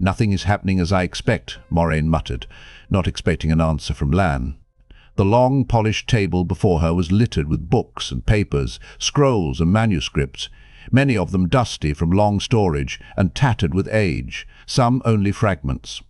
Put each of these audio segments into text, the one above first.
"Nothing is happening as I expect," Moiraine muttered, not expecting an answer from Lan. The long, polished table before her was littered with books and papers, scrolls and manuscripts, many of them dusty from long storage and tattered with age, some only fragments.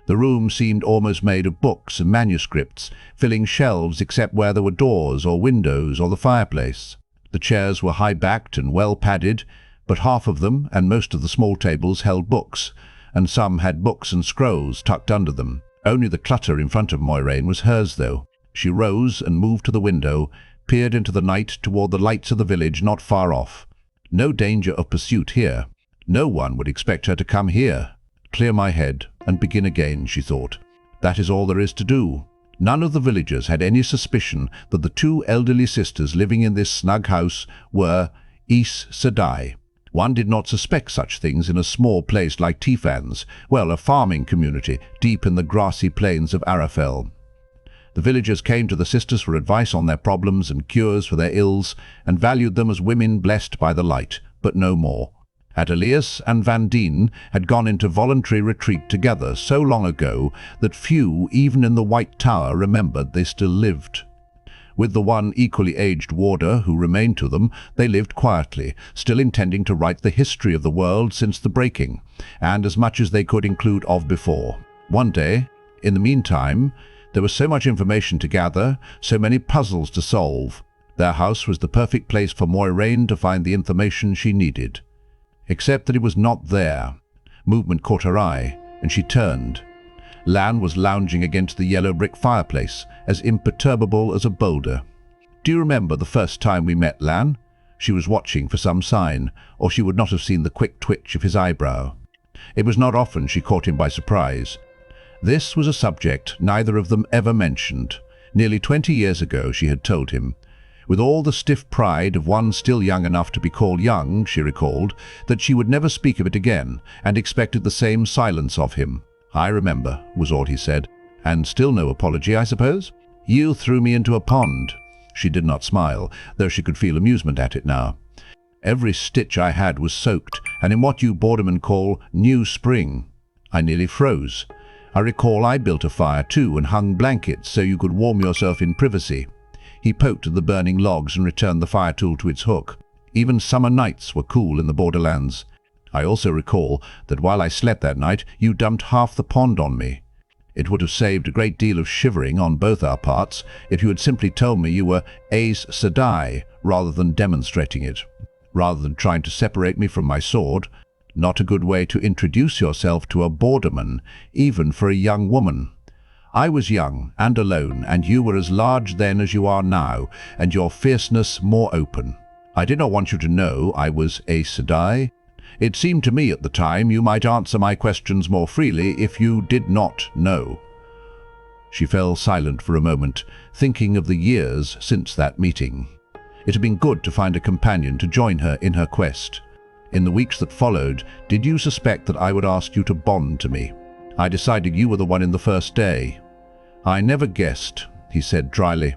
The room seemed almost made of books and manuscripts, filling shelves except where there were doors or windows or the fireplace. The chairs were high-backed and well-padded, but half of them and most of the small tables held books, and some had books and scrolls tucked under them. Only the clutter in front of Moiraine was hers, though. She rose and moved to the window, peered into the night toward the lights of the village not far off. No danger of pursuit here. No one would expect her to come here. Clear my head and begin again, she thought. That is all there is to do. None of the villagers had any suspicion that the two elderly sisters living in this snug house were Aes Sedai. One did not suspect such things in a small place like Tifan's, well, a farming community deep in the grassy plains of Arafel. The villagers came to the sisters for advice on their problems and cures for their ills, and valued them as women blessed by the light, but no more. Adeleas and Vandene had gone into voluntary retreat together so long ago that few, even in the White Tower, remembered they still lived. With the one equally aged warder who remained to them, they lived quietly, still intending to write the history of the world since the breaking, and as much as they could include of before. One day, in the meantime, there was so much information to gather, so many puzzles to solve. Their house was the perfect place for Moiraine to find the information she needed. Except that it was not there. Movement caught her eye, and she turned. Lan was lounging against the yellow brick fireplace, as imperturbable as a boulder. "Do you remember the first time we met, Lan?" She was watching for some sign, or she would not have seen the quick twitch of his eyebrow. It was not often she caught him by surprise. This was a subject neither of them ever mentioned. Nearly 20 years ago, she had told him. With all the stiff pride of one still young enough to be called young, she recalled that she would never speak of it again, and expected the same silence of him. "I remember," was all he said. "And still no apology, I suppose?" "You threw me into a pond." She did not smile, though she could feel amusement at it now. "Every stitch I had was soaked, and in what you bordermen call new spring. I nearly froze. I recall I built a fire too and hung blankets so you could warm yourself in privacy." He poked at the burning logs and returned the fire tool to its hook. "Even summer nights were cool in the borderlands. I also recall that while I slept that night, you dumped half the pond on me. It would have saved a great deal of shivering on both our parts if you had simply told me you were Aes Sedai rather than demonstrating it, rather than trying to separate me from my sword. Not a good way to introduce yourself to a borderman, even for a young woman. I was young and alone, and you were as large then as you are now, and your fierceness more open. I did not want you to know I was Aes Sedai. It seemed to me at the time you might answer my questions more freely if you did not know." She fell silent for a moment, thinking of the years since that meeting. It had been good to find a companion to join her in her quest. In the weeks that followed, did you suspect that I would ask you to bond to me? I decided you were the one in the first day. "I never guessed," he said dryly.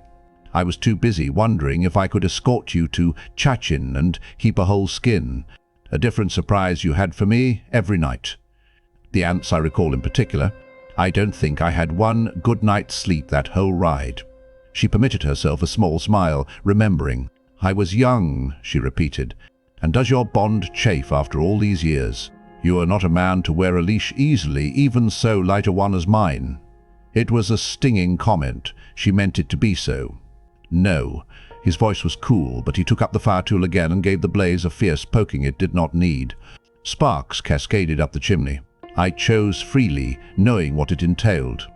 "I was too busy wondering if I could escort you to Chachin and keep a whole skin. A different surprise you had for me every night. The ants I recall in particular. I don't think I had one good night's sleep that whole ride." She permitted herself a small smile, remembering. "I was young," she repeated. "And does your bond chafe after all these years? You are not a man to wear a leash easily, even so light a one as mine." It was a stinging comment. She meant it to be so. "No." His voice was cool, but he took up the fire tool again and gave the blaze a fierce poking it did not need. Sparks cascaded up the chimney. "I chose freely, knowing what it entailed."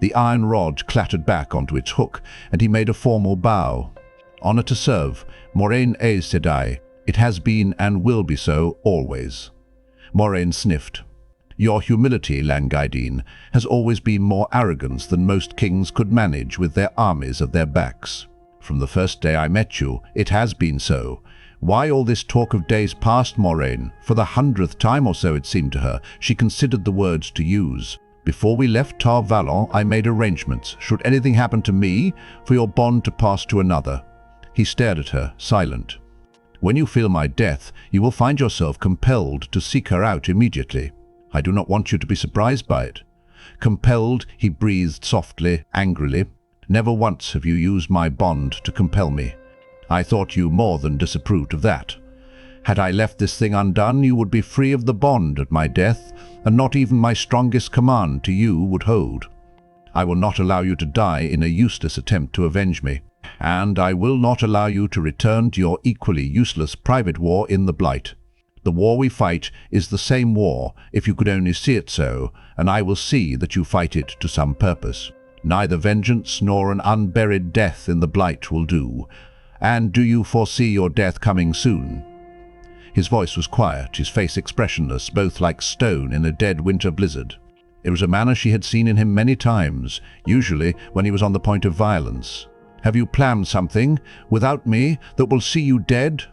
The iron rod clattered back onto its hook, and he made a formal bow. "Honor to serve, Moiraine Aes Sedai. It has been and will be so always." Moiraine sniffed. "Your humility, Langaideen, has always been more arrogance than most kings could manage with their armies at their backs. From the first day I met you, it has been so. Why all this talk of days past, Moiraine?" For the 100th time or so, it seemed to her, she considered the words to use. "Before we left Tar Valon, I made arrangements, should anything happen to me, for your bond to pass to another." He stared at her, silent. "When you feel my death, you will find yourself compelled to seek her out immediately. I do not want you to be surprised by it." Compelled, he breathed softly, angrily. "Never once have you used my bond to compel me. I thought you more than disapproved of that. Had I left this thing undone, you would be free of the bond at my death, and not even my strongest command to you would hold. I will not allow you to die in a useless attempt to avenge me, and I will not allow you to return to your equally useless private war in the Blight. The war we fight is the same war, if you could only see it so, and I will see that you fight it to some purpose. Neither vengeance nor an unburied death in the Blight will do. And do you foresee your death coming soon?" His voice was quiet, his face expressionless, both like stone in a dead winter blizzard. It was a manner she had seen in him many times, usually when he was on the point of violence. "Have you planned something, without me, that will see you dead?"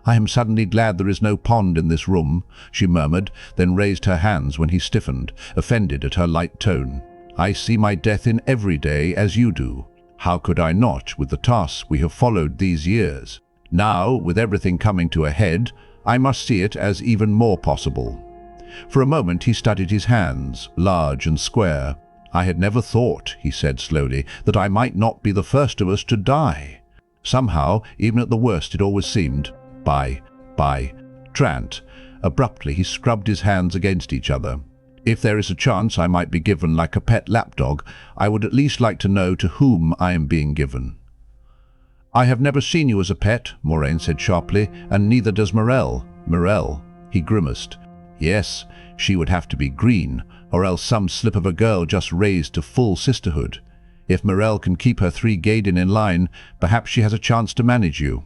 "I am suddenly glad there is no pond in this room," she murmured, then raised her hands when he stiffened, offended at her light tone. "I see my death in every day as you do. How could I not, with the tasks we have followed these years? Now, with everything coming to a head, I must see it as even more possible." For a moment he studied his hands, large and square. "I had never thought," he said slowly, "that I might not be the first of us to die. Somehow, even at the worst, it always seemed. By Trant." Abruptly he scrubbed his hands against each other. "If there is a chance I might be given like a pet lapdog, I would at least like to know to whom I am being given." "I have never seen you as a pet," Moiraine said sharply, "and neither does Morel." "Morel?" He grimaced. "Yes, she would have to be green, or else some slip of a girl just raised to full sisterhood. If Morel can keep her 3 Gaiden in line, perhaps she has a chance to manage you.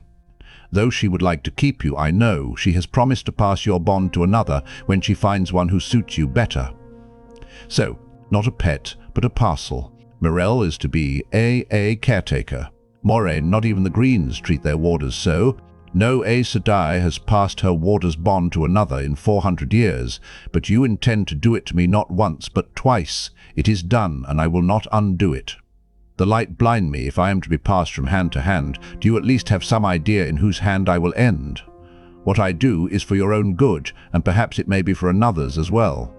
Though she would like to keep you, I know, she has promised to pass your bond to another when she finds one who suits you better. So, not a pet, but a parcel. Morel is to be a caretaker. Moiraine, not even the Greens treat their warders so. No Aes Sedai has passed her warder's bond to another in 400 years, but you intend to do it to me not once, but twice. It is done, and I will not undo it. The light blind me if I am to be passed from hand to hand. Do you at least have some idea in whose hand I will end? What I do is for your own good, and perhaps it may be for another's as well.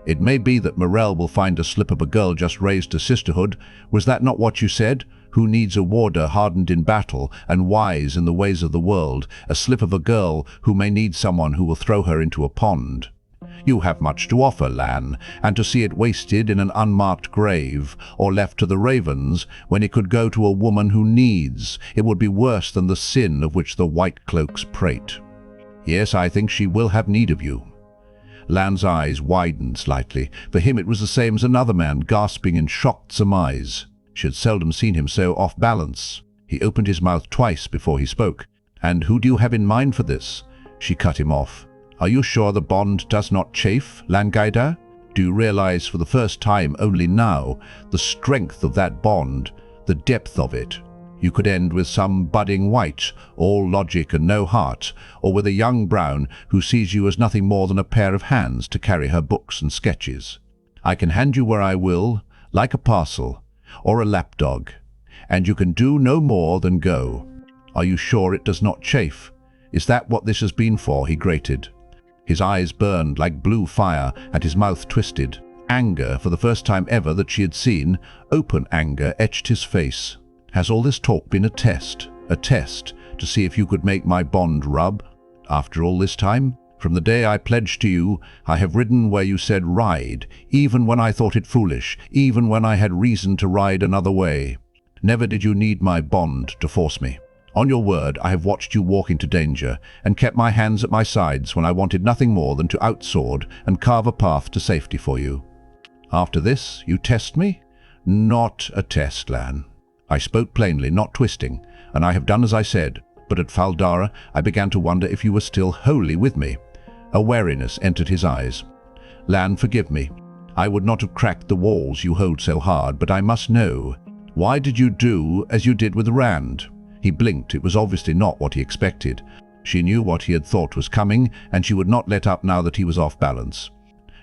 It may be that Morel will find a slip of a girl just raised to sisterhood. Was that not what you said? Who needs a warder hardened in battle and wise in the ways of the world, a slip of a girl who may need someone who will throw her into a pond? You have much to offer, Lan, and to see it wasted in an unmarked grave, or left to the ravens, when it could go to a woman who needs, it would be worse than the sin of which the white cloaks prate. Yes, I think she will have need of you." Lan's eyes widened slightly. For him it was the same as another man gasping in shocked surmise. She had seldom seen him so off balance. He opened his mouth twice before he spoke. "And who do you have in mind for this?" She cut him off. "Are you sure the bond does not chafe, Langaida? Do you realize for the first time only now the strength of that bond, the depth of it? You could end with some budding white, all logic and no heart, or with a young brown who sees you as nothing more than a pair of hands to carry her books and sketches. I can hand you where I will, like a parcel, or a lapdog, and you can do no more than go. Are you sure it does not chafe? Is that what this has been for?" he grated. His eyes burned like blue fire and his mouth twisted. Anger, for the first time ever that she had seen, open anger, etched his face. "Has all this talk been a test to see if you could make my bond rub? After all this time? From the day I pledged to you, I have ridden where you said ride, even when I thought it foolish, even when I had reason to ride another way. Never did you need my bond to force me. On your word, I have watched you walk into danger, and kept my hands at my sides when I wanted nothing more than to outsword and carve a path to safety for you. After this, you test me? Not a test, Lan. I spoke plainly, not twisting, and I have done as I said, but at Faldara I began to wonder if you were still wholly with me." A wariness entered his eyes. "Lan, forgive me. I would not have cracked the walls you hold so hard, but I must know. Why did you do as you did with Rand?" He blinked. It was obviously not what he expected. She knew what he had thought was coming, and she would not let up now that he was off balance.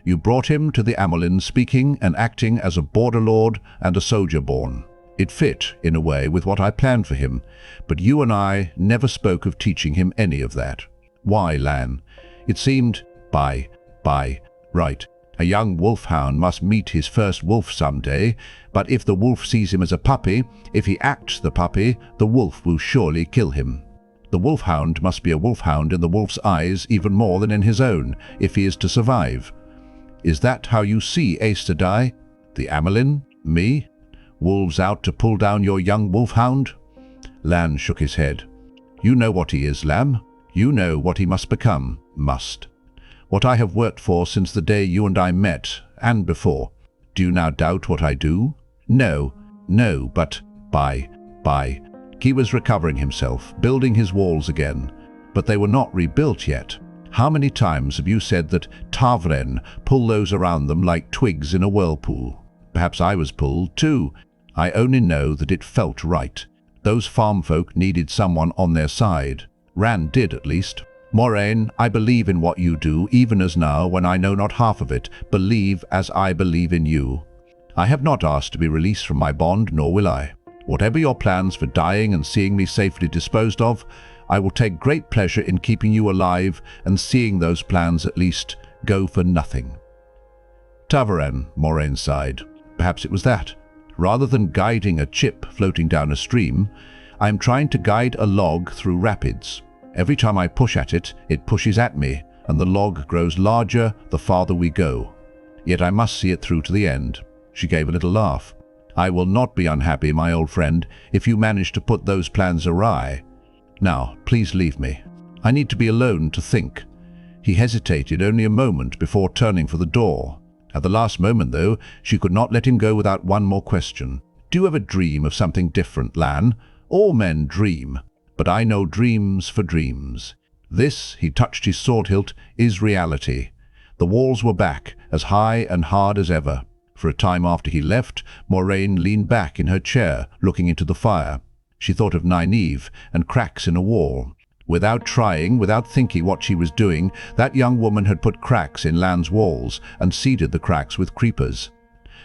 "You brought him to the Amyrlin speaking and acting as a border lord and a soldier born. It fit, in a way, with what I planned for him, but you and I never spoke of teaching him any of that. Why, Lan? It seemed, right, A young wolfhound must meet his first wolf someday, but if the wolf sees him as a puppy, if he acts the puppy, the wolf will surely kill him. The wolfhound must be a wolfhound in the wolf's eyes even more than in his own, if he is to survive. Is that how you see Aes Sedai? The Amyrlin? Me? Wolves out to pull down your young wolfhound? Lan shook his head. You know what he is, Lamb. You know what he must become. Must. What I have worked for since the day you and I met, and before. Do you now doubt what I do? No, but bye. He was recovering himself, building his walls again, but they were not rebuilt yet. How many times have you said that Ta'vren pull those around them like twigs in a whirlpool? Perhaps I was pulled too. I only know that it felt right. Those farm folk needed someone on their side. Rand did, at least. Moiraine, I believe in what you do, even as now, when I know not half of it. Believe as I believe in you. I have not asked to be released from my bond, nor will I. Whatever your plans for dying and seeing me safely disposed of, I will take great pleasure in keeping you alive and seeing those plans at least go for nothing. Ta'vren, Moiraine sighed. Perhaps it was that. Rather than guiding a chip floating down a stream, I am trying to guide a log through rapids. Every time I push at it, it pushes at me, and the log grows larger the farther we go. Yet I must see it through to the end. She gave a little laugh. I will not be unhappy, my old friend, if you manage to put those plans awry. Now, please leave me. I need to be alone to think. He hesitated only a moment before turning for the door. At the last moment, though, she could not let him go without one more question. Do you ever dream of something different, Lan? All men dream, but I know dreams for dreams. This, he touched his sword hilt, is reality. The walls were back, as high and hard as ever. For a time after he left, Moiraine leaned back in her chair, looking into the fire. She thought of Nynaeve and cracks in a wall. Without trying, without thinking what she was doing, that young woman had put cracks in Lan's walls and seeded the cracks with creepers.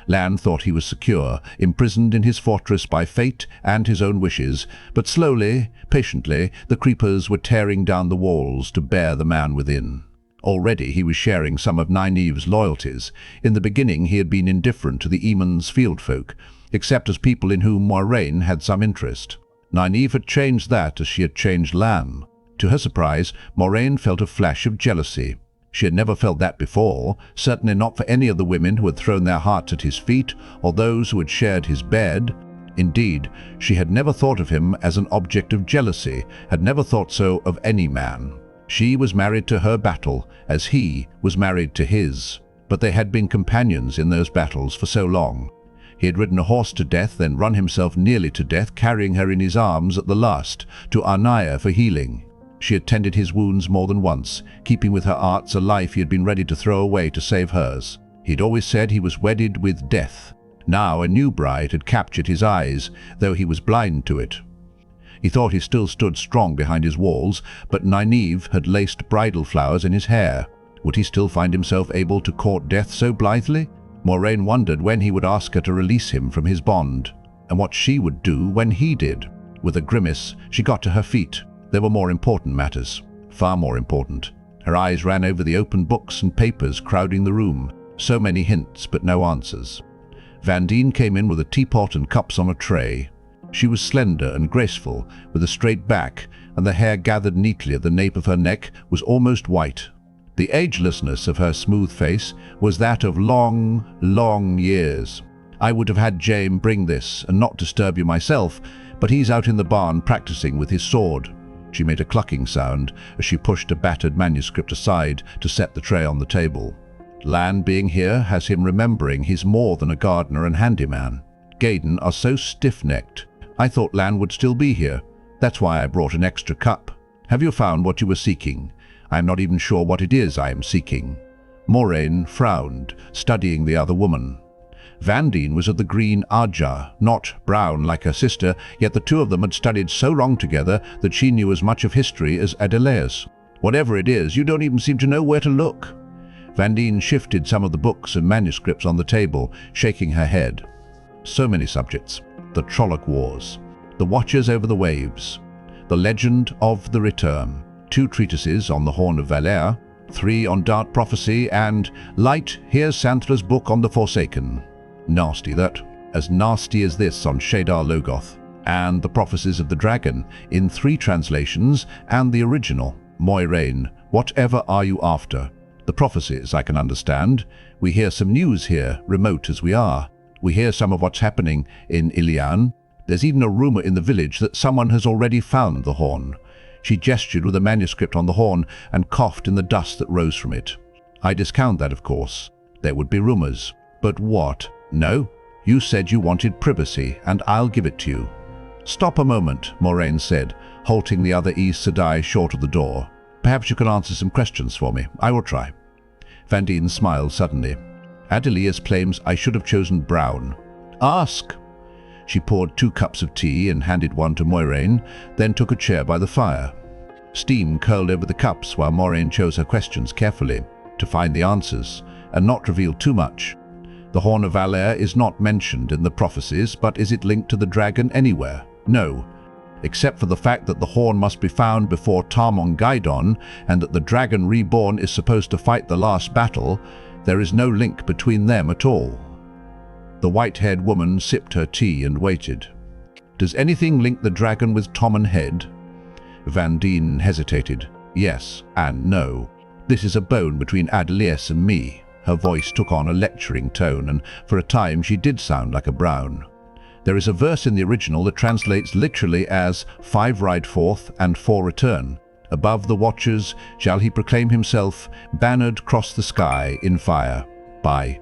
Lan thought he was secure, imprisoned in his fortress by fate and his own wishes, but slowly, patiently, the creepers were tearing down the walls to bear the man within. Already he was sharing some of Nynaeve's loyalties. In the beginning he had been indifferent to the Emond's field folk, except as people in whom Moiraine had some interest. Nynaeve had changed that as she had changed Lan. To her surprise, Moiraine felt a flash of jealousy. She had never felt that before, certainly not for any of the women who had thrown their hearts at his feet or those who had shared his bed. Indeed, she had never thought of him as an object of jealousy, had never thought so of any man. She was married to her battle, as he was married to his. But they had been companions in those battles for so long. He had ridden a horse to death, then run himself nearly to death, carrying her in his arms at the last, to Arnaya for healing. She had tended his wounds more than once, keeping with her arts a life he had been ready to throw away to save hers. He had always said he was wedded with death. Now a new bride had captured his eyes, though he was blind to it. He thought he still stood strong behind his walls, but Nynaeve had laced bridal flowers in his hair. Would he still find himself able to court death so blithely? Moiraine wondered when he would ask her to release him from his bond, and what she would do when he did. With a grimace, she got to her feet. There were more important matters, far more important. Her eyes ran over the open books and papers crowding the room. So many hints, but no answers. Vandene came in with a teapot and cups on a tray. She was slender and graceful, with a straight back, and the hair gathered neatly at the nape of her neck was almost white. The agelessness of her smooth face was that of long, long years. I would have had Jaem bring this and not disturb you myself, but he's out in the barn practicing with his sword. She made a clucking sound as she pushed a battered manuscript aside to set the tray on the table. Lan being here has him remembering he's more than a gardener and handyman. Gaiden are so stiff-necked. I thought Lan would still be here. That's why I brought an extra cup. Have you found what you were seeking? I am not even sure what it is I am seeking. Moiraine frowned, studying the other woman. Vandene was of the green Ajah, not brown like her sister, yet the two of them had studied so long together that she knew as much of history as Adeleas. Whatever it is, you don't even seem to know where to look. Vandene shifted some of the books and manuscripts on the table, shaking her head. So many subjects. The Trolloc Wars, the Watchers over the Waves, the Legend of the Return, 2 treatises on the Horn of Valere, 3 on Dark Prophecy, and Light, here's Santhra's book on the Forsaken. Nasty, that. As nasty as this on saidar Logoth, and the Prophecies of the Dragon, in 3 translations, and the original. Moiraine, whatever are you after? The Prophecies, I can understand. We hear some news here, remote as we are. We hear some of what's happening in Ilian. There's even a rumor in the village that someone has already found the horn. She gestured with a manuscript on the horn and coughed in the dust that rose from it. I discount that, of course. There would be rumors. But what? No? You said you wanted privacy, and I'll give it to you. Stop a moment, Moiraine said, halting the other Aes Sedai short of the door. Perhaps you can answer some questions for me. I will try. Vandene smiled suddenly. Adeleas claims I should have chosen brown. Ask. She poured 2 cups of tea and handed one to Moiraine, then took a chair by the fire. Steam curled over the cups while Moiraine chose her questions carefully, to find the answers, and not reveal too much. The Horn of Valere is not mentioned in the Prophecies, but is it linked to the dragon anywhere? No. Except for the fact that the horn must be found before Tarmon-Gai'don, and that the dragon reborn is supposed to fight the last battle, there is no link between them at all. The white-haired woman sipped her tea and waited. Does anything link the dragon with Tommen Head? Vandene hesitated. Yes and no. This is a bone between Adeleas and me. Her voice took on a lecturing tone, and for a time she did sound like a brown. There is a verse in the original that translates literally as 5 ride forth and 4 return. Above the watchers shall he proclaim himself, bannered cross the sky in fire. By.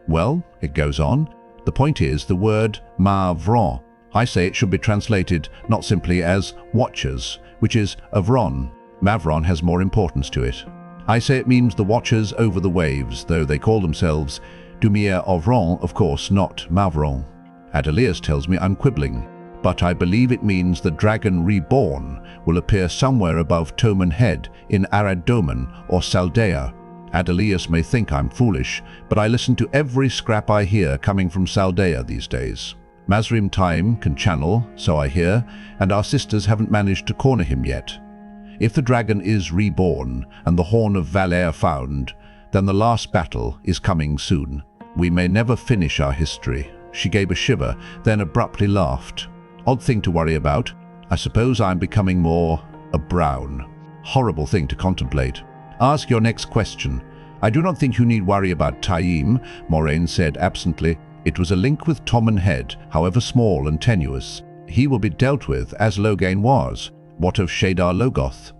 Well, it goes on. The point is the word mavron. I say it should be translated not simply as watchers, which is avron. Mavron has more importance to it. I say it means the watchers over the waves, though they call themselves Dumir Ovron, of course, not Mavron. Adeleas tells me I'm quibbling, but I believe it means the dragon reborn will appear somewhere above Tommen Head in Arad-Domen or Saldaea. Adeleas may think I'm foolish, but I listen to every scrap I hear coming from Saldaea these days. Mazrim Time can channel, so I hear, and our sisters haven't managed to corner him yet. If the dragon is reborn and the Horn of Valere found, then the last battle is coming soon. We may never finish our history. She gave a shiver, then abruptly laughed. Odd thing to worry about. I suppose I'm becoming more a brown. Horrible thing to contemplate. Ask your next question. I do not think you need worry about Taim, Moiraine said absently. It was a link with Tommen Head, however small and tenuous. He will be dealt with as Loghain was. What of saidar Logoth?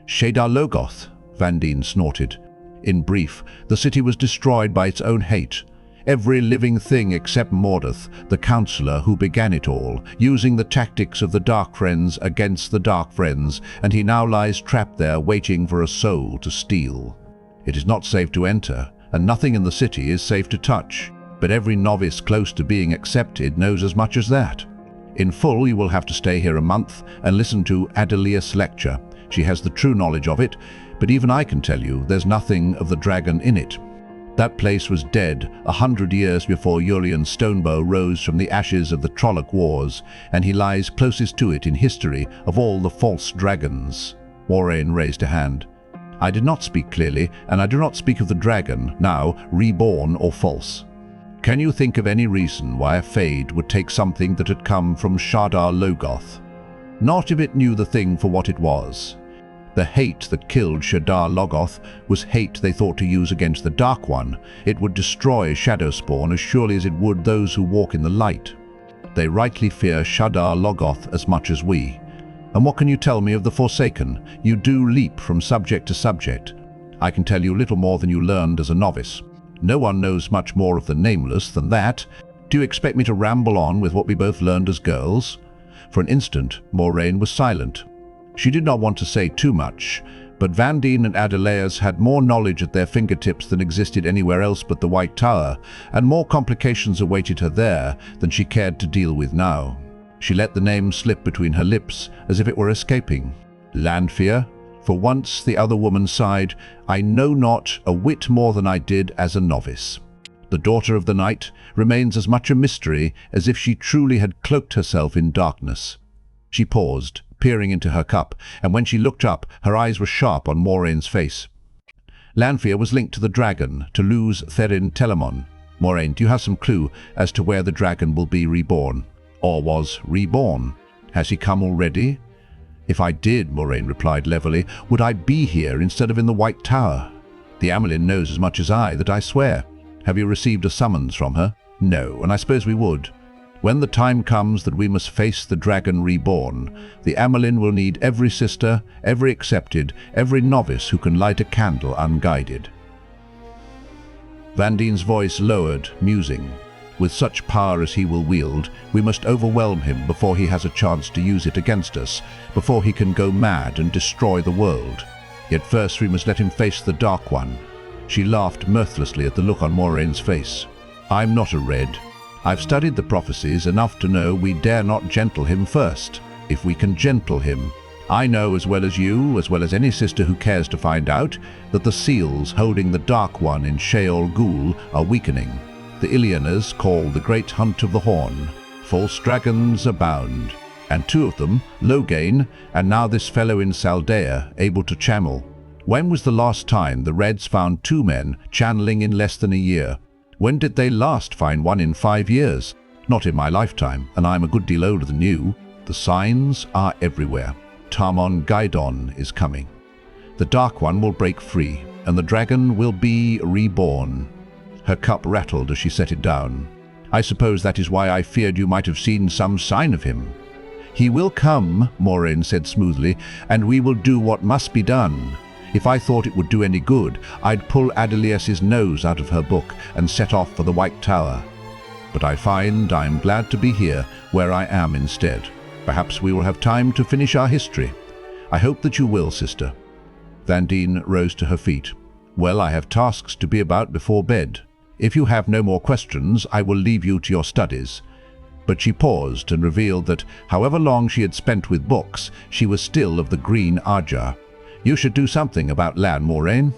Saidar Logoth, Vandene snorted. In brief, the city was destroyed by its own hate. Every living thing except Mordath, the counselor who began it all, using the tactics of the Dark Friends against the Dark Friends, and he now lies trapped there waiting for a soul to steal. It is not safe to enter, and nothing in the city is safe to touch, but every novice close to being accepted knows as much as that. In full, you will have to stay here a month and listen to Adeleas' lecture. She has the true knowledge of it, but even I can tell you there's nothing of the dragon in it. That place was dead 100 years before Urian Stonebow rose from the ashes of the Trolloc Wars, and he lies closest to it in history of all the false dragons. Moiraine raised a hand. I did not speak clearly, and I do not speak of the dragon, now reborn or false. Can you think of any reason why a Fade would take something that had come from saidar Logoth? Not if it knew the thing for what it was. The hate that killed saidar Logoth was hate they thought to use against the Dark One. It would destroy Shadowspawn as surely as it would those who walk in the light. They rightly fear saidar Logoth as much as we. And what can you tell me of the Forsaken? You do leap from subject to subject. I can tell you little more than you learned as a novice. No one knows much more of the Nameless than that. Do you expect me to ramble on with what we both learned as girls? For an instant, Moiraine was silent. She did not want to say too much, but Vandene and Adeleas had more knowledge at their fingertips than existed anywhere else but the White Tower, and more complications awaited her there than she cared to deal with now. She let the name slip between her lips as if it were escaping. Lanfear? For once, the other woman sighed. I know not a whit more than I did as a novice. The Daughter of the Night remains as much a mystery as if she truly had cloaked herself in darkness. She paused, peering into her cup, and when she looked up, her eyes were sharp on Moraine's face. Lanfear was linked to the dragon, to lose Therin Telamon. Moiraine, do you have some clue as to where the dragon will be reborn? Or was reborn? Has he come already? If I did, Moiraine replied levelly, would I be here instead of in the White Tower? The Amyrlin knows as much as I, that I swear. Have you received a summons from her? No, and I suppose we would. When the time comes that we must face the dragon reborn, the Amyrlin will need every sister, every accepted, every novice who can light a candle unguided. Vandine's voice lowered, musing. With such power as he will wield, we must overwhelm him before he has a chance to use it against us, before he can go mad and destroy the world. Yet first we must let him face the Dark One. She laughed mirthlessly at the look on Moraine's face. I'm not a red. I've studied the prophecies enough to know we dare not gentle him first. If we can gentle him, I know as well as you, as well as any sister who cares to find out, that the seals holding the Dark One in Sheol Ghul are weakening. The Illianers call the Great Hunt of the Horn. False dragons abound, and two of them, Loghain, and now this fellow in Saldea, able to channel. When was the last time the Reds found two men channeling in less than a year? When did they last find one in 5 years? Not in my lifetime, and I'm a good deal older than you. The signs are everywhere. Tarmon Gaidon is coming. The Dark One will break free, and the dragon will be reborn. Her cup rattled as she set it down. I suppose that is why I feared you might have seen some sign of him. He will come, Moiraine said smoothly, and we will do what must be done. If I thought it would do any good, I'd pull Adeleas' nose out of her book and set off for the White Tower. But I find I'm glad to be here, where I am instead. Perhaps we will have time to finish our history. I hope that you will, sister. Vandene rose to her feet. Well, I have tasks to be about before bed. If you have no more questions, I will leave you to your studies. But she paused and revealed that, however long she had spent with books, she was still of the Green Ajah. You should do something about Lan, Moiraine.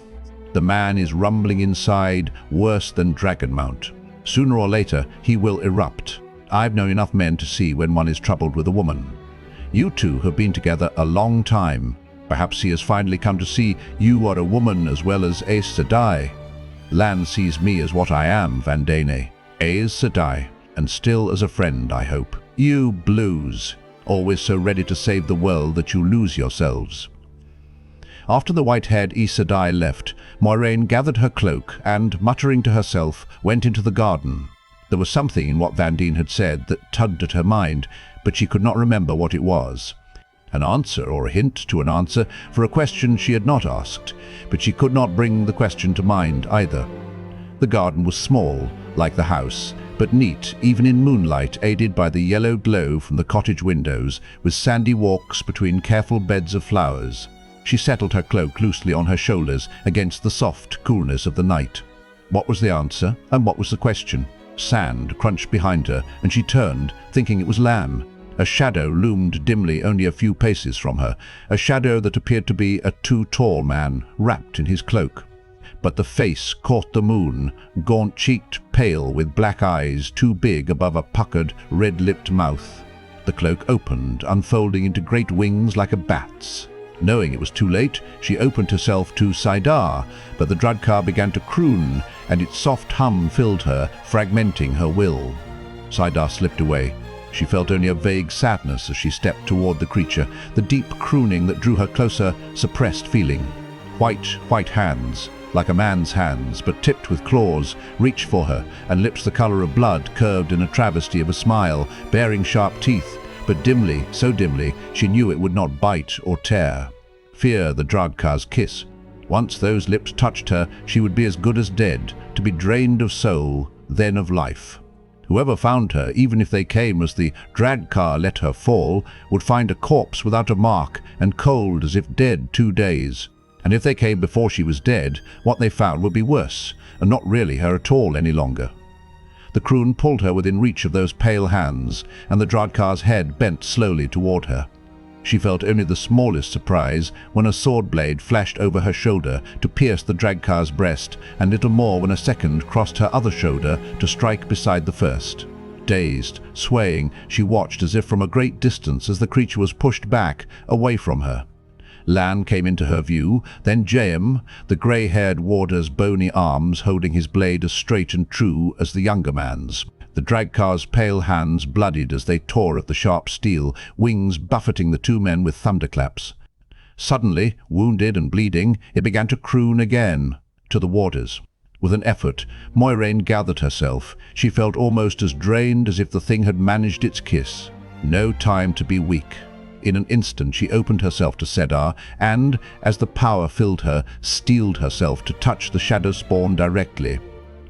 The man is rumbling inside, worse than Dragonmount. Sooner or later, he will erupt. I've known enough men to see when one is troubled with a woman. You two have been together a long time. Perhaps he has finally come to see you are a woman as well as Aes Sedai. Lan sees me as what I am, Vandene. Aes Sedai, and still as a friend, I hope. You blues, always so ready to save the world that you lose yourselves. After the white-haired Aes Sedai left, Moiraine gathered her cloak and, muttering to herself, went into the garden. There was something in what Vandene had said that tugged at her mind, but she could not remember what it was. An answer or a hint to an answer for a question she had not asked, but she could not bring the question to mind either. The garden was small, like the house, but neat even in moonlight, aided by the yellow glow from the cottage windows, with sandy walks between careful beds of flowers. She settled her cloak loosely on her shoulders against the soft coolness of the night. What was the answer, and what was the question? Sand crunched behind her, and she turned, thinking it was Lan. A shadow loomed dimly only a few paces from her, a shadow that appeared to be a too tall man, wrapped in his cloak. But the face caught the moon, gaunt-cheeked, pale, with black eyes too big above a puckered, red-lipped mouth. The cloak opened, unfolding into great wings like a bat's. Knowing it was too late, she opened herself to saidar, but the Draghkar began to croon, and its soft hum filled her, fragmenting her will. Saidar slipped away. She felt only a vague sadness as she stepped toward the creature, the deep crooning that drew her closer, suppressed feeling. White hands, like a man's hands, but tipped with claws, reached for her, and lips the color of blood curved in a travesty of a smile, bearing sharp teeth, but dimly, so dimly, she knew it would not bite or tear. Fear the Draghkar's kiss. Once those lips touched her, she would be as good as dead, to be drained of soul, then of life. Whoever found her, even if they came as the Draghkar let her fall, would find a corpse without a mark and cold as if dead 2 days. And if they came before she was dead, what they found would be worse, and not really her at all any longer. The croon pulled her within reach of those pale hands, and the Draghkar's head bent slowly toward her. She felt only the smallest surprise when a sword blade flashed over her shoulder to pierce the Draghkar's breast, and little more when a second crossed her other shoulder to strike beside the first. Dazed, swaying, she watched as if from a great distance as the creature was pushed back, away from her. Lan came into her view, then Jaem, the grey-haired warder's bony arms holding his blade as straight and true as the younger man's. The Draghkar's pale hands bloodied as they tore at the sharp steel, wings buffeting the two men with thunderclaps. Suddenly, wounded and bleeding, it began to croon again, to the warders. With an effort, Moiraine gathered herself. She felt almost as drained as if the thing had managed its kiss. No time to be weak. In an instant she opened herself to saidar and, as the power filled her, steeled herself to touch the shadow spawn directly.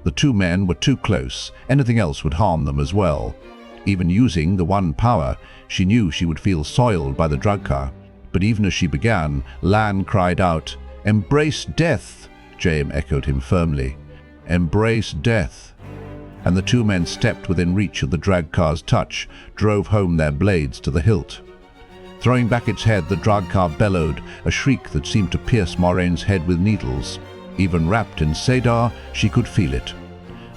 The two men were too close. Anything else would harm them as well. Even using the one power, she knew she would feel soiled by the Draghkar. But even as she began, Lan cried out, "Embrace death!" Jaem echoed him firmly. "Embrace death!" And the two men stepped within reach of the Draghkar's touch, drove home their blades to the hilt. Throwing back its head, the Draghkar bellowed, a shriek that seemed to pierce Moraine's head with needles. Even wrapped in saidar, she could feel it.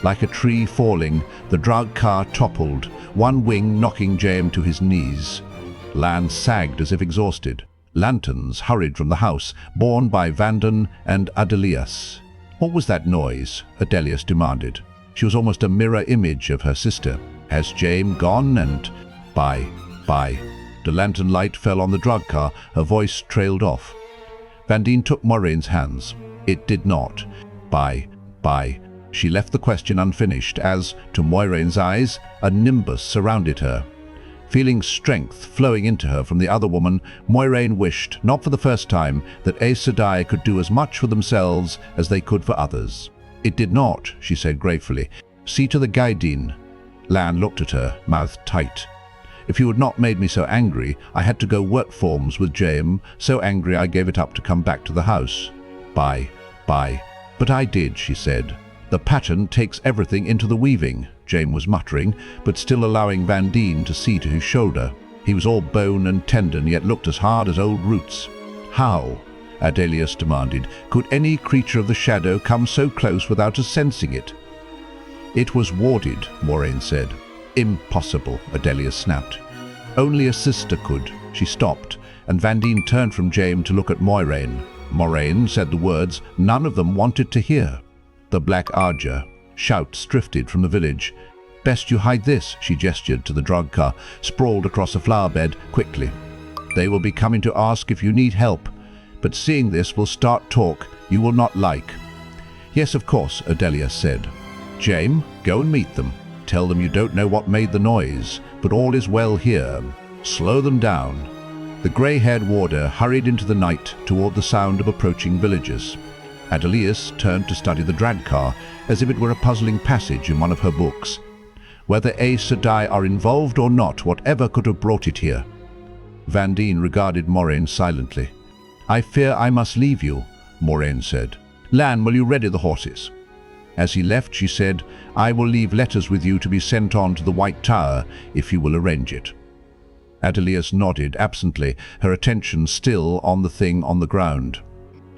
Like a tree falling, the Draghkar toppled, one wing knocking Jaem to his knees. Lan sagged as if exhausted. Lanterns hurried from the house, borne by Vandene and Adeleas. "What was that noise?" Adeleas demanded. She was almost a mirror image of her sister. "Has Jaem gone?" And Bye. The lantern light fell on the Draghkar. Her voice trailed off. Vandene took Moraine's hands. "It did not. Bye. She left the question unfinished as, to Moiraine's eyes, a nimbus surrounded her. Feeling strength flowing into her from the other woman, Moiraine wished, not for the first time, that Aes Sedai could do as much for themselves as they could for others. "It did not," she said gratefully. "See to the Gaidin." Lan looked at her, mouth tight. "If you had not made me so angry, I had to go work forms with Jaem, so angry I gave it up to come back to the house." Bye. "But I did," she said. "The pattern takes everything into the weaving," Jaem was muttering, but still allowing Vandene to see to his shoulder. He was all bone and tendon, yet looked as hard as old roots. "How?" Adeleas demanded. "Could any creature of the shadow come so close without us sensing it?" "It was warded," Moiraine said. "Impossible," Adeleas snapped. "Only a sister could." She stopped, and Vandene turned from Jaem to look at Moiraine. Moiraine said the words none of them wanted to hear. "The Black Ajah." Shouts drifted from the village. "Best you hide this," she gestured to the Draghkar, sprawled across a flower bed, quickly. "They will be coming to ask if you need help, but seeing this will start talk you will not like." "Yes, of course," Adeleas said. "Jaem, go and meet them. Tell them you don't know what made the noise, but all is well here. Slow them down." The grey-haired warder hurried into the night toward the sound of approaching villagers. Adeleas turned to study the Draghkar as if it were a puzzling passage in one of her books. "Whether Aes Sedai are involved or not, whatever could have brought it here." Vandene regarded Moiraine silently. "I fear I must leave you," Moiraine said. "Lan, will you ready the horses?" As he left, she said, "I will leave letters with you to be sent on to the White Tower, if you will arrange it." Adeleas nodded absently, her attention still on the thing on the ground.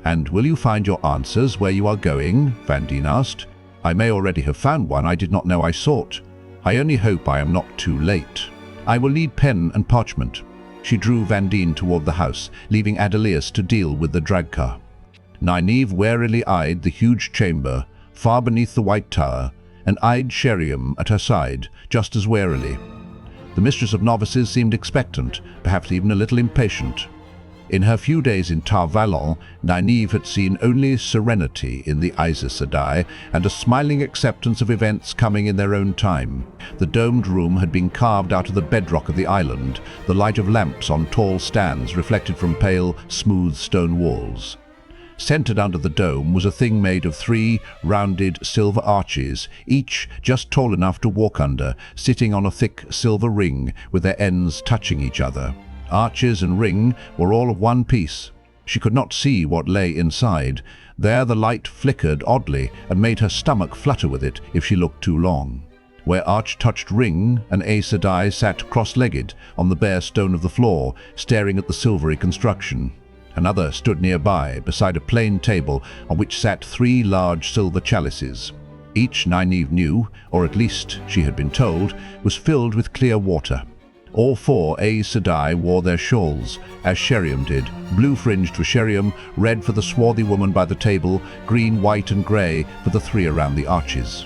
"And will you find your answers where you are going?" Vandene asked. "I may already have found one I did not know I sought. I only hope I am not too late. I will need pen and parchment." She drew Vandene toward the house, leaving Adeleas to deal with the Draghkar. Nynaeve warily eyed the huge chamber, far beneath the White Tower, and eyed Sheriam at her side, just as warily. The Mistress of Novices seemed expectant, perhaps even a little impatient. In her few days in Tar Valon, Nynaeve had seen only serenity in the Aes Sedai and a smiling acceptance of events coming in their own time. The domed room had been carved out of the bedrock of the island, the light of lamps on tall stands reflected from pale, smooth stone walls. Centered under the dome was a thing made of 3 rounded silver arches, each just tall enough to walk under, sitting on a thick silver ring with their ends touching each other. Arches and ring were all of one piece. She could not see what lay inside. There the light flickered oddly and made her stomach flutter with it if she looked too long. Where arch touched ring, an Aes Sedai sat cross-legged on the bare stone of the floor, staring at the silvery construction. Another stood nearby, beside a plain table on which sat 3 large silver chalices. Each, Nynaeve knew, or at least she had been told, was filled with clear water. All four Aes Sedai wore their shawls, as Sheriam did, blue-fringed for Sheriam, red for the swarthy woman by the table, green, white and grey for the three around the arches.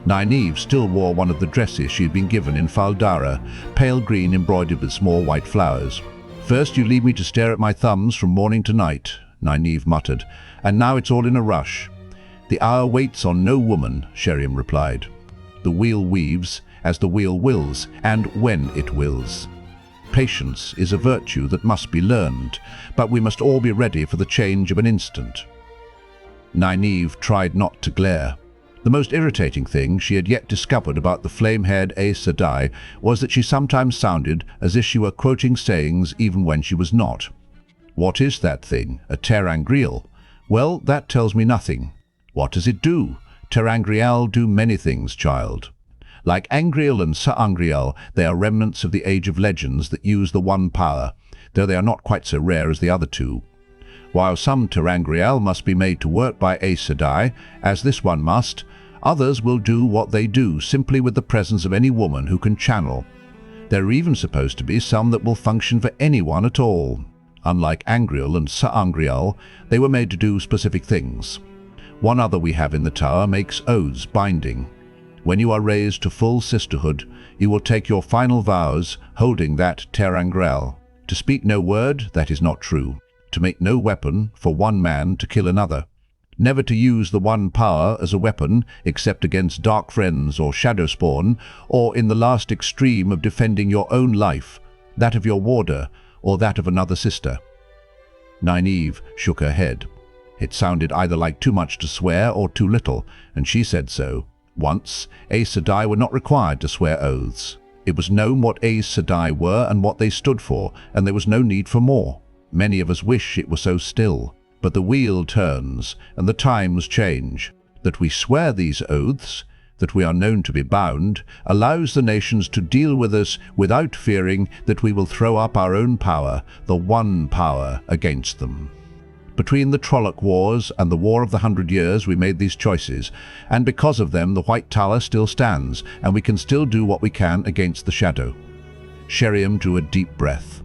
Nynaeve still wore one of the dresses she had been given in Faldara, pale green embroidered with small white flowers. "First you leave me to stare at my thumbs from morning to night," Nynaeve muttered, "and now it's all in a rush." "The hour waits on no woman," Sheriam replied. "The wheel weaves as the wheel wills, and when it wills. Patience is a virtue that must be learned, but we must all be ready for the change of an instant." Nynaeve tried not to glare. The most irritating thing she had yet discovered about the flame-haired Aes Sedai was that she sometimes sounded as if she were quoting sayings even when she was not. What is that thing? A ter'angreal? Well, that tells me nothing. What does it do? Ter'angreal do many things, child. Like Angreal and Sa'angreal, they are remnants of the Age of Legends that use the one power, though they are not quite so rare as the other two. While some ter'angreal must be made to work by Aes Sedai, as this one must, others will do what they do simply with the presence of any woman who can channel. There are even supposed to be some that will function for anyone at all. Unlike Angreal and Sa'angreal, they were made to do specific things. One other we have in the tower makes oaths binding. When you are raised to full sisterhood, you will take your final vows holding that ter'angreal. To speak no word, that is not true. To make no weapon for one man to kill another. Never to use the one power as a weapon except against dark friends or shadow spawn, or in the last extreme of defending your own life, that of your warder, or that of another sister. Nynaeve shook her head. It sounded either like too much to swear or too little, and she said so. Once, Aes Sedai were not required to swear oaths. It was known what Aes Sedai were and what they stood for, and there was no need for more. Many of us wish it were so still, but the wheel turns, and the times change. That we swear these oaths, that we are known to be bound, allows the nations to deal with us without fearing that we will throw up our own power, the one power, against them. Between the Trolloc Wars and the War of the 100 Years we made these choices, and because of them the White Tower still stands, and we can still do what we can against the shadow. Sheriam drew a deep breath.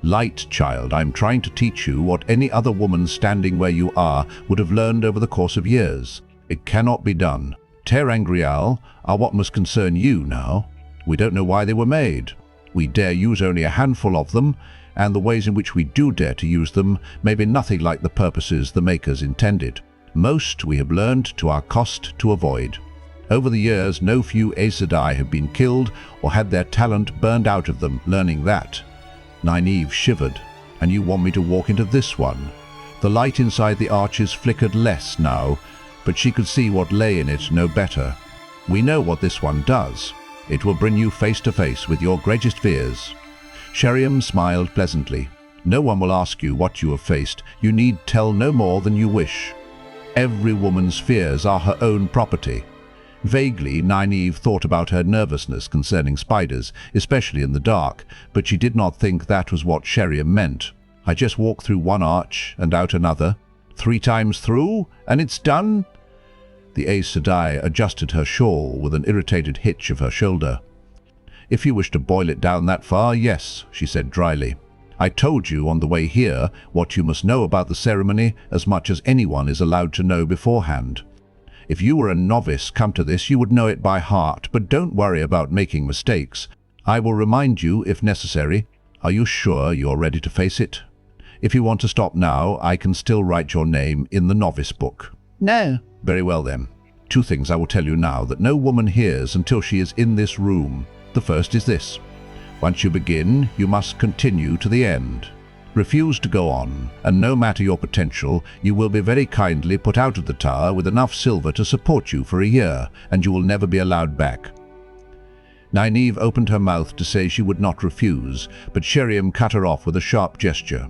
"Light, child, I am trying to teach you what any other woman standing where you are would have learned over the course of years. It cannot be done. Ter'angreal are what must concern you now. We don't know why they were made. We dare use only a handful of them, and the ways in which we do dare to use them may be nothing like the purposes the makers intended. Most we have learned to our cost to avoid. Over the years, no few Aes Sedai have been killed or had their talent burned out of them learning that." Nynaeve shivered. "And you want me to walk into this one?" The light inside the arches flickered less now, but she could see what lay in it no better. "We know what this one does. It will bring you face to face with your greatest fears." Sheriam smiled pleasantly. "No one will ask you what you have faced. You need tell no more than you wish. Every woman's fears are her own property." Vaguely, Nynaeve thought about her nervousness concerning spiders, especially in the dark, but she did not think that was what Sheriam meant. "I just walk through one arch and out another. 3 times through, and it's done?" The Aes Sedai adjusted her shawl with an irritated hitch of her shoulder. "If you wish to boil it down that far, yes," she said dryly. "I told you on the way here what you must know about the ceremony as much as anyone is allowed to know beforehand. If you were a novice come to this, you would know it by heart, but don't worry about making mistakes. I will remind you if necessary. Are you sure you're ready to face it? If you want to stop now, I can still write your name in the novice book." "No." "Very well then. 2 things I will tell you now that no woman hears until she is in this room. The first is this. Once you begin, you must continue to the end. Refuse to go on, and no matter your potential, you will be very kindly put out of the tower with enough silver to support you for a year, and you will never be allowed back." Nynaeve opened her mouth to say she would not refuse, but Sheriam cut her off with a sharp gesture.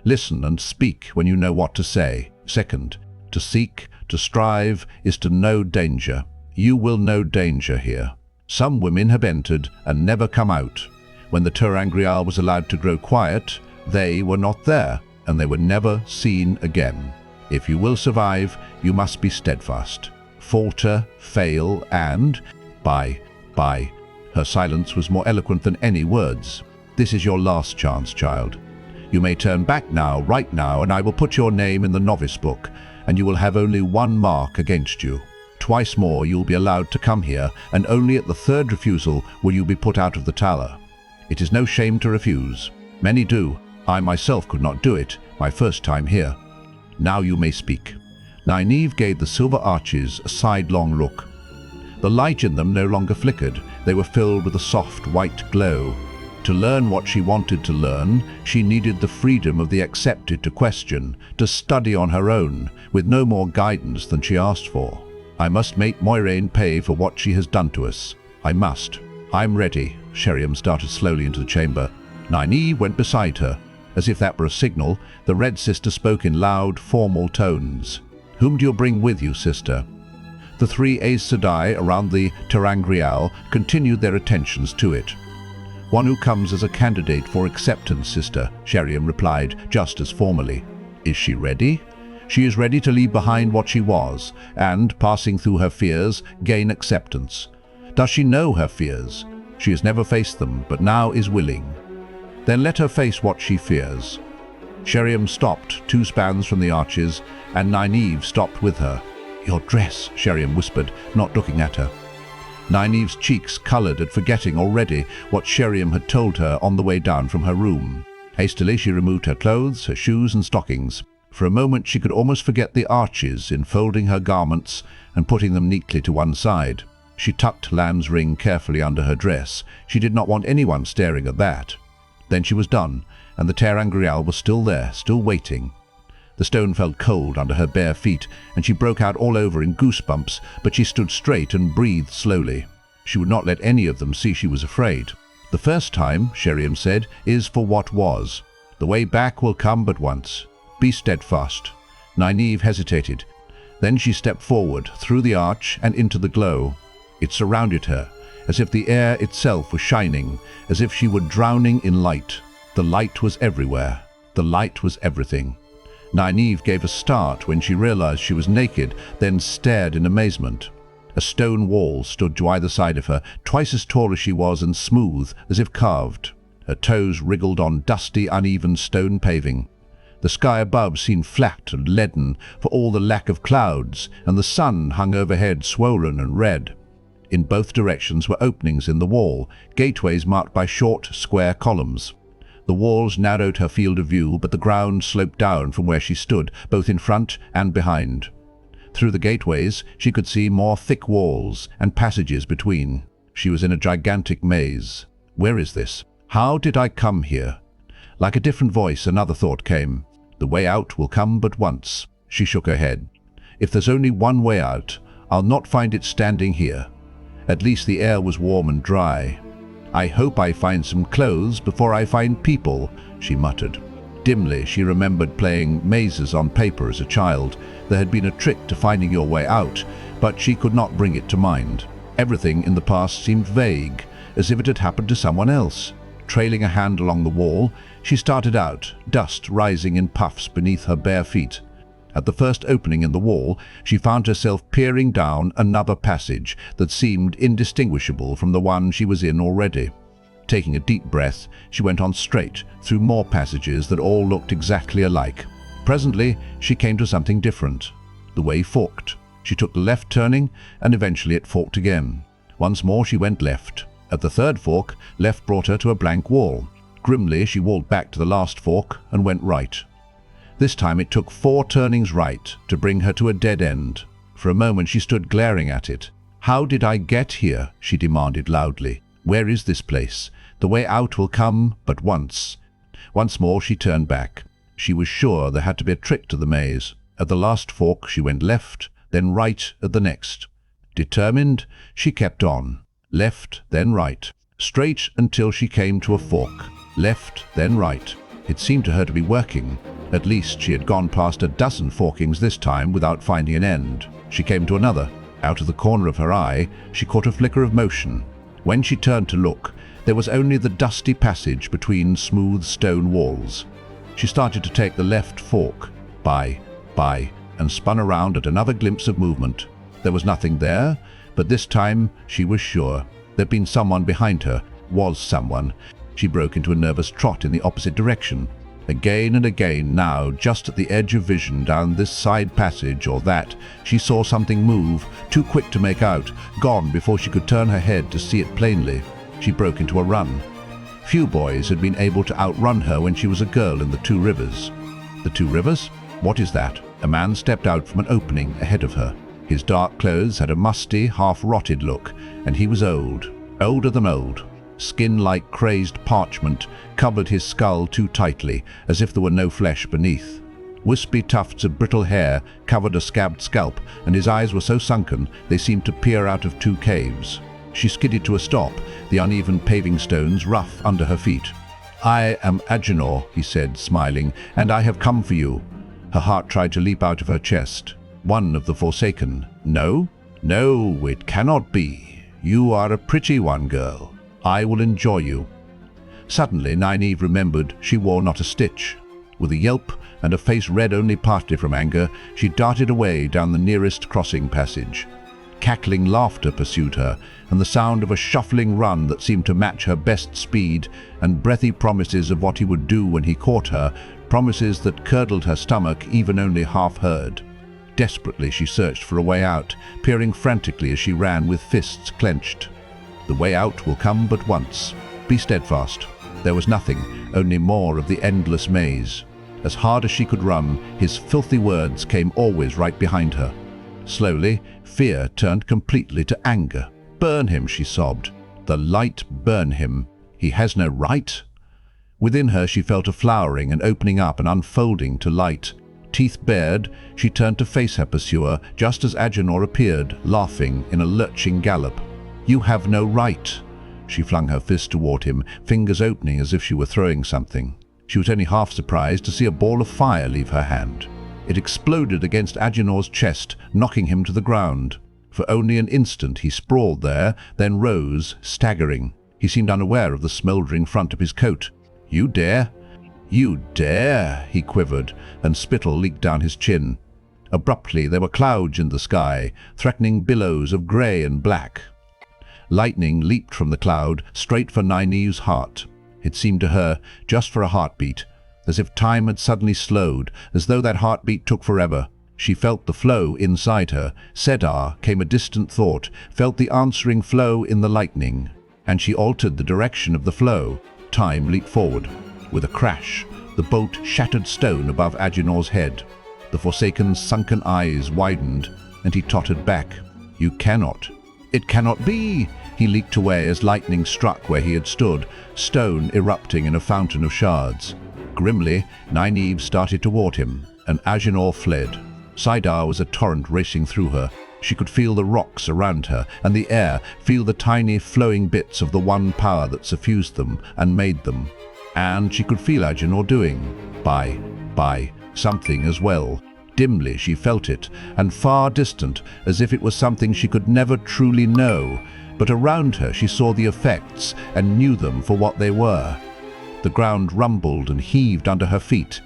"Listen and speak when you know what to say. Second, to seek, to strive, is to know danger. You will know danger here. Some women have entered and never come out. When the ter'angreal was allowed to grow quiet, they were not there, and they were never seen again. If you will survive, you must be steadfast. Falter, fail, and, by, Her silence was more eloquent than any words. "This is your last chance, child. You may turn back now, right now, and I will put your name in the novice book, and you will have only one mark against you. Twice more you will be allowed to come here, and only at the third refusal will you be put out of the tower. It is no shame to refuse. Many do. I myself could not do it, my first time here. Now you may speak." Nynaeve gave the silver arches a sidelong look. The light in them no longer flickered. They were filled with a soft white glow. To learn what she wanted to learn, she needed the freedom of the accepted to question, to study on her own, with no more guidance than she asked for. "I must make Moiraine pay for what she has done to us. I must. I'm ready." Sheriam started slowly into the chamber. Nynaeve went beside her. As if that were a signal, the Red Sister spoke in loud, formal tones. "Whom do you bring with you, sister?" The three Aes Sedai around the ter'angreal continued their attentions to it. "One who comes as a candidate for acceptance, sister," Sheriam replied, just as formally. "Is she ready?" "She is ready to leave behind what she was, and, passing through her fears, gain acceptance." "Does she know her fears?" "She has never faced them, but now is willing." "Then let her face what she fears." Sheriam stopped 2 spans from the arches, and Nynaeve stopped with her. "Your dress," Sheriam whispered, not looking at her. Nynaeve's cheeks coloured at forgetting already what Sheriam had told her on the way down from her room. Hastily she removed her clothes, her shoes and stockings. For a moment she could almost forget the arches in folding her garments and putting them neatly to one side. She tucked Lan's ring carefully under her dress. She did not want anyone staring at that. Then she was done, and the ter'angreal was still there, still waiting. The stone felt cold under her bare feet, and she broke out all over in goosebumps, but she stood straight and breathed slowly. She would not let any of them see she was afraid. "The first time," Sheriam said, "is for what was. The way back will come but once. Be steadfast." Nynaeve hesitated. Then she stepped forward, through the arch and into the glow. It surrounded her, as if the air itself was shining, as if she were drowning in light. The light was everywhere. The light was everything. Nynaeve gave a start when she realized she was naked, then stared in amazement. A stone wall stood to either side of her, twice as tall as she was and smooth, as if carved. Her toes wriggled on dusty, uneven stone paving. The sky above seemed flat and leaden for all the lack of clouds, and the sun hung overhead swollen and red. In both directions were openings in the wall, gateways marked by short, square columns. The walls narrowed her field of view, but the ground sloped down from where she stood, both in front and behind. Through the gateways she could see more thick walls and passages between. She was in a gigantic maze. Where is this? How did I come here? Like a different voice, another thought came. The way out will come but once. She shook her head. If there's only one way out, I'll not find it standing here. At least the air was warm and dry. I hope I find some clothes before I find people, she muttered. Dimly she remembered playing mazes on paper as a child. There had been a trick to finding your way out, but she could not bring it to mind. Everything in the past seemed vague, as if it had happened to someone else. Trailing a hand along the wall, she started out, dust rising in puffs beneath her bare feet. At the first opening in the wall, she found herself peering down another passage that seemed indistinguishable from the one she was in already. Taking a deep breath, she went on straight, through more passages that all looked exactly alike. Presently, she came to something different. The way forked. She took the left turning, and eventually it forked again. Once more she went left. At the third fork, left brought her to a blank wall. Grimly, she walked back to the last fork and went right. This time it took 4 turnings right to bring her to a dead end. For a moment she stood glaring at it. "How did I get here?" she demanded loudly. "Where is this place? The way out will come but once." Once more she turned back. She was sure there had to be a trick to the maze. At the last fork she went left, then right at the next. Determined, she kept on. Left, then right. Straight until she came to a fork. Left, then right. It seemed to her to be working. At least she had gone past a dozen forkings this time without finding an end. She came to another. Out of the corner of her eye, she caught a flicker of motion. When she turned to look, there was only the dusty passage between smooth stone walls. She started to take the left fork. By, and spun around at another glimpse of movement. There was nothing there, but this time she was sure. There'd been someone behind her, was someone. She broke into a nervous trot in the opposite direction. Again and again now, just at the edge of vision down this side passage or that, she saw something move, too quick to make out, gone before she could turn her head to see it plainly. She broke into a run. Few boys had been able to outrun her when she was a girl in the Two Rivers. The Two Rivers? What is that? A man stepped out from an opening ahead of her. His dark clothes had a musty, half-rotted look, and he was old, older than old. Skin like crazed parchment covered his skull too tightly, as if there were no flesh beneath. Wispy tufts of brittle hair covered a scabbed scalp, and his eyes were so sunken they seemed to peer out of two caves. She skidded to a stop, the uneven paving stones rough under her feet. "I am Aginor," he said, smiling, "and I have come for you." Her heart tried to leap out of her chest. One of the Forsaken. No? No, it cannot be. You are a pretty one, girl. I will enjoy you. Suddenly, Nynaeve remembered she wore not a stitch. With a yelp and a face red only partly from anger, she darted away down the nearest crossing passage. Cackling laughter pursued her, and the sound of a shuffling run that seemed to match her best speed, and breathy promises of what he would do when he caught her, promises that curdled her stomach even only half heard. Desperately she searched for a way out, peering frantically as she ran with fists clenched. The way out will come but once. Be steadfast. There was nothing, only more of the endless maze. As hard as she could run, his filthy words came always right behind her. Slowly, fear turned completely to anger. "Burn him," she sobbed. "The light burn him. He has no right." Within her she felt a flowering and opening up and unfolding to light. Teeth bared, she turned to face her pursuer just as Aginor appeared, laughing in a lurching gallop. "You have no right." She flung her fist toward him, fingers opening as if she were throwing something. She was only half surprised to see a ball of fire leave her hand. It exploded against Aginor's chest, knocking him to the ground. For only an instant he sprawled there, then rose, staggering. He seemed unaware of the smouldering front of his coat. "You dare?" "You dare?" he quivered, and spittle leaked down his chin. Abruptly there were clouds in the sky, threatening billows of grey and black. Lightning leaped from the cloud, straight for Nynaeve's heart. It seemed to her, just for a heartbeat, as if time had suddenly slowed, as though that heartbeat took forever. She felt the flow inside her. Saidar came a distant thought, felt the answering flow in the lightning, and she altered the direction of the flow. Time leaped forward. With a crash, the bolt shattered stone above Aginor's head. The Forsaken's sunken eyes widened, and he tottered back. "You cannot. It cannot be!" He leaped away as lightning struck where he had stood, stone erupting in a fountain of shards. Grimly, Nynaeve started toward him, and Aginor fled. Saidar was a torrent racing through her. She could feel the rocks around her, and the air, feel the tiny flowing bits of the one power that suffused them and made them. And she could feel Aginor doing, by, something as well. Dimly she felt it, and far distant, as if it was something she could never truly know. But around her she saw the effects and knew them for what they were. The ground rumbled and heaved under her feet.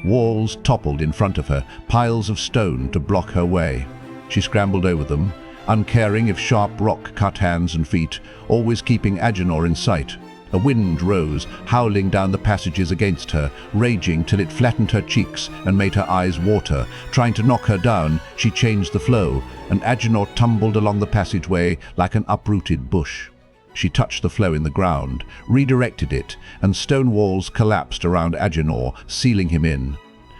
Walls toppled in front of her, piles of stone to block her way. She scrambled over them, uncaring if sharp rock cut hands and feet, always keeping Aginor in sight. A wind rose, howling down the passages against her, raging till it flattened her cheeks and made her eyes water. Trying to knock her down, she changed the flow, and Aginor tumbled along the passageway like an uprooted bush. She touched the flow in the ground, redirected it, and stone walls collapsed around Aginor, sealing him in.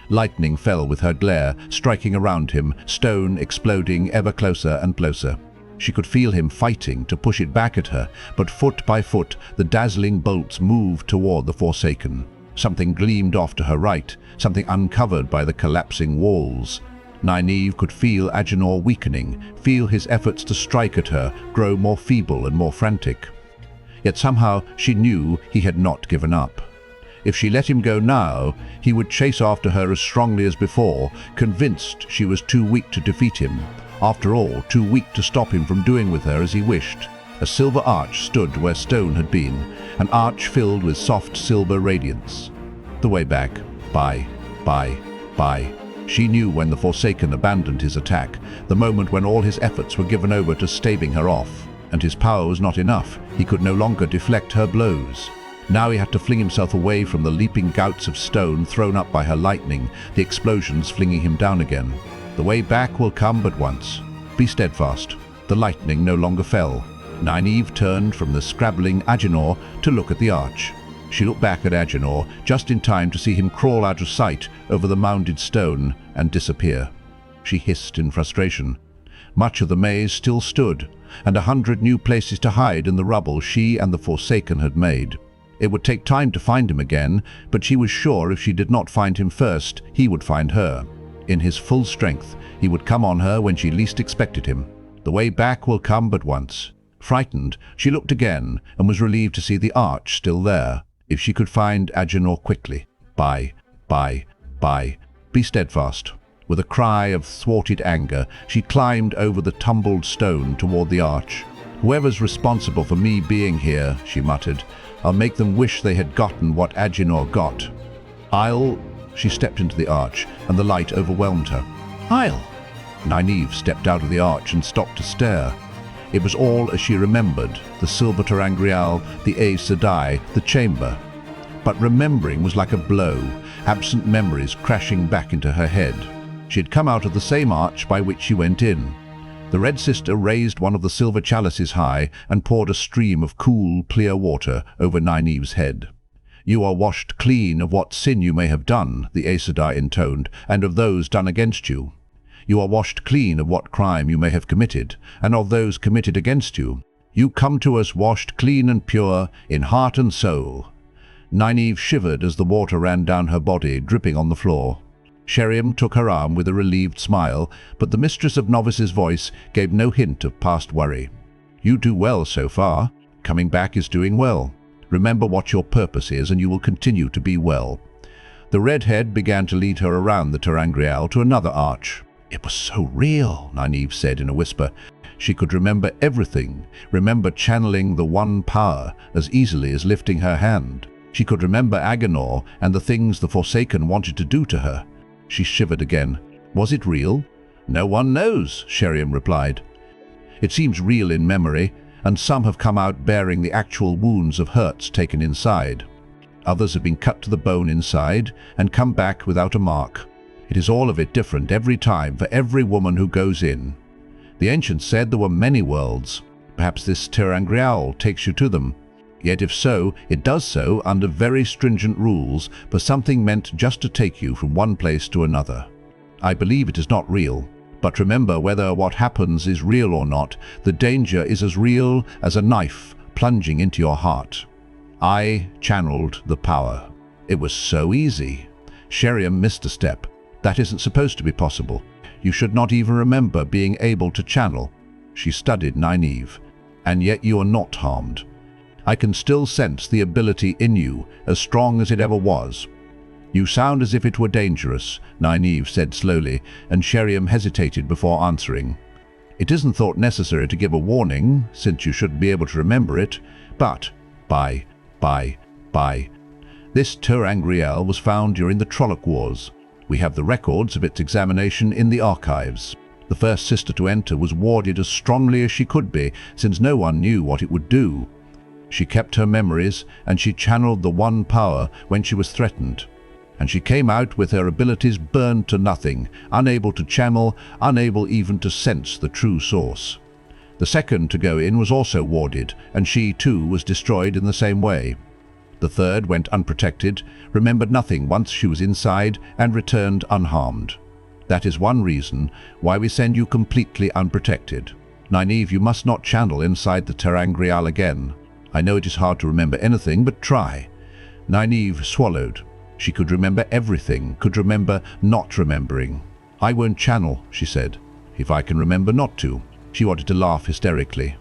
Lightning fell with her glare, striking around him, stone exploding ever closer and closer. She could feel him fighting to push it back at her, but foot by foot the dazzling bolts moved toward the Forsaken. Something gleamed off to her right, something uncovered by the collapsing walls. Nynaeve could feel Aginor weakening, feel his efforts to strike at her grow more feeble and more frantic. Yet somehow she knew he had not given up. If she let him go now, he would chase after her as strongly as before, convinced she was too weak to defeat him. After all, too weak to stop him from doing with her as he wished. A silver arch stood where stone had been, an arch filled with soft silver radiance. The way back. By. She knew when the Forsaken abandoned his attack, the moment when all his efforts were given over to staving her off. and his power was not enough. He could no longer deflect her blows. Now he had to fling himself away from the leaping gouts of stone thrown up by her lightning, the explosions flinging him down again. The way back will come but once. Be steadfast. The lightning no longer fell. Nynaeve turned from the scrabbling Aginor to look at the arch. She looked back at Aginor just in time to see him crawl out of sight over the mounded stone and disappear. She hissed in frustration. Much of the maze still stood, and 100 new places to hide in the rubble she and the Forsaken had made. It would take time to find him again, but she was sure if she did not find him first, he would find her. In his full strength, he would come on her when she least expected him. The way back will come but once. Frightened, she looked again and was relieved to see the arch still there. If she could find Aginor quickly. Be steadfast. With a cry of thwarted anger, she climbed over the tumbled stone toward the arch. Whoever's responsible for me being here, she muttered, I'll make them wish they had gotten what Aginor got. She stepped into the arch, and the light overwhelmed her. Nynaeve stepped out of the arch and stopped to stare. It was all as she remembered, the silver ter'angreal, the Aes Sedai, the chamber. But remembering was like a blow, absent memories crashing back into her head. She had come out of the same arch by which she went in. The Red Sister raised one of the silver chalices high and poured a stream of cool, clear water over Nynaeve's head. You are washed clean of what sin you may have done, the Aes Sedai intoned, and of those done against you. You are washed clean of what crime you may have committed, and of those committed against you. You come to us washed clean and pure, in heart and soul. Nynaeve shivered as the water ran down her body, dripping on the floor. Sheriam took her arm with a relieved smile, but the Mistress of Novices' voice gave no hint of past worry. You do well so far. Coming back is doing well. Remember what your purpose is, and you will continue to be well. The redhead began to lead her around the ter'angreal to another arch. It was so real, Nynaeve said in a whisper. She could remember everything, remember channeling the one power as easily as lifting her hand. She could remember Aginor and the things the Forsaken wanted to do to her. She shivered again. Was it real? No one knows, Sheriam replied. It seems real in memory, and some have come out bearing the actual wounds of hurts taken inside. Others have been cut to the bone inside and come back without a mark. It is all of it different every time for every woman who goes in. The ancients said there were many worlds. Perhaps this ter'angreal takes you to them. Yet if so, it does so under very stringent rules, for something meant just to take you from one place to another. I believe it is not real, but remember, whether what happens is real or not, the danger is as real as a knife plunging into your heart. I channeled the power. It was so easy. Sheriam missed a step. That isn't supposed to be possible. You should not even remember being able to channel. She studied Nynaeve. And yet you are not harmed. I can still sense the ability in you, as strong as it ever was. You sound as if it were dangerous, Nynaeve said slowly, and Sheriam hesitated before answering. It isn't thought necessary to give a warning, since you should be able to remember it, but this ter'angreal was found during the Trolloc Wars. We have the records of its examination in the archives. The first sister to enter was warded as strongly as she could be, since no one knew what it would do. She kept her memories, and she channeled the one power when she was threatened. And she came out with her abilities burned to nothing, unable to channel, unable even to sense the true source. The second to go in was also warded, and she too was destroyed in the same way. The third went unprotected, remembered nothing once she was inside, and returned unharmed. That is one reason why we send you completely unprotected. Nynaeve, you must not channel inside the ter'angreal again. I know it is hard to remember anything, but try. Nynaeve swallowed. She could remember everything, could remember not remembering. I won't channel, she said, if I can remember not to. She wanted to laugh hysterically.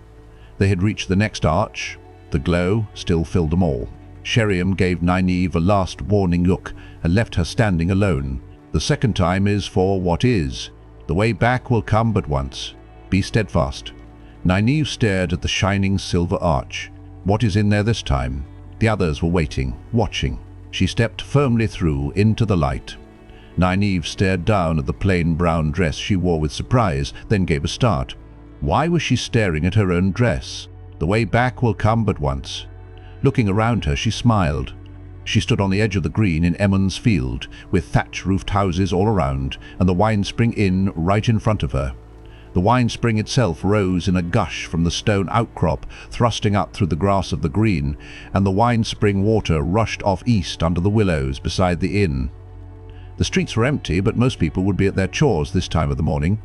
They had reached the next arch. The glow still filled them all. Sheriam gave Nynaeve a last warning look and left her standing alone. The second time is for what is. The way back will come but once. Be steadfast. Nynaeve stared at the shining silver arch. What is in there this time? The others were waiting, watching. She stepped firmly through into the light. Nynaeve stared down at the plain brown dress she wore with surprise, then gave a start. Why was she staring at her own dress? The way back will come but once. Looking around her, she smiled. She stood on the edge of the green in Emond's field, with thatch-roofed houses all around, and the wine-spring inn right in front of her. The wine-spring itself rose in a gush from the stone outcrop, thrusting up through the grass of the green, and the wine-spring water rushed off east under the willows beside the inn. The streets were empty, but most people would be at their chores this time of the morning.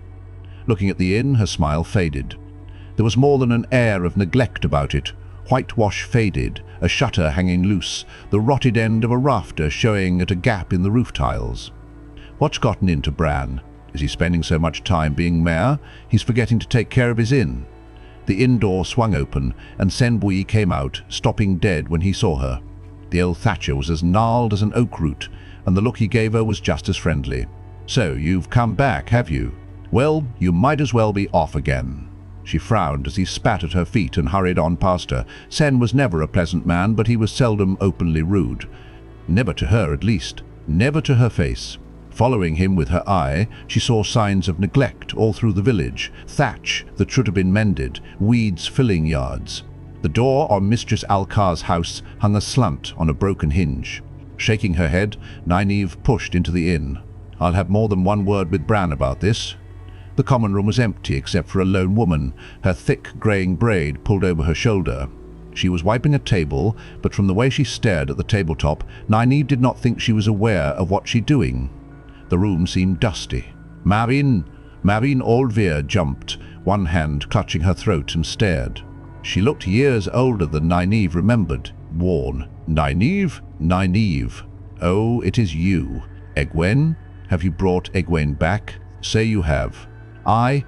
Looking at the inn, her smile faded. There was more than an air of neglect about it. Whitewash faded, a shutter hanging loose, the rotted end of a rafter showing at a gap in the roof tiles. What's gotten into Bran? Is he spending so much time being mayor, he's forgetting to take care of his inn? The inn door swung open, and Senbui came out, stopping dead when he saw her. The old thatcher was as gnarled as an oak root, and the look he gave her was just as friendly. "So, you've come back, have you? Well, you might as well be off again." She frowned as he spat at her feet and hurried on past her. Sen was never a pleasant man, but he was seldom openly rude. Never to her, at least. Never to her face. Following him with her eye, she saw signs of neglect all through the village. Thatch that should have been mended, weeds filling yards. The door on Mistress Alkar's house hung aslant on a broken hinge. Shaking her head, Nynaeve pushed into the inn. "I'll have more than one word with Bran about this." The common room was empty except for a lone woman, her thick greying braid pulled over her shoulder. She was wiping a table, but from the way she stared at the tabletop, Nynaeve did not think she was aware of what she'd doing. The room seemed dusty. Marine Aldveer jumped, one hand clutching her throat, and stared. She looked years older than Nynaeve remembered. Worn. Nynaeve. Oh, it is you. Egwene? Have you brought Egwene back? Say you have. Bye.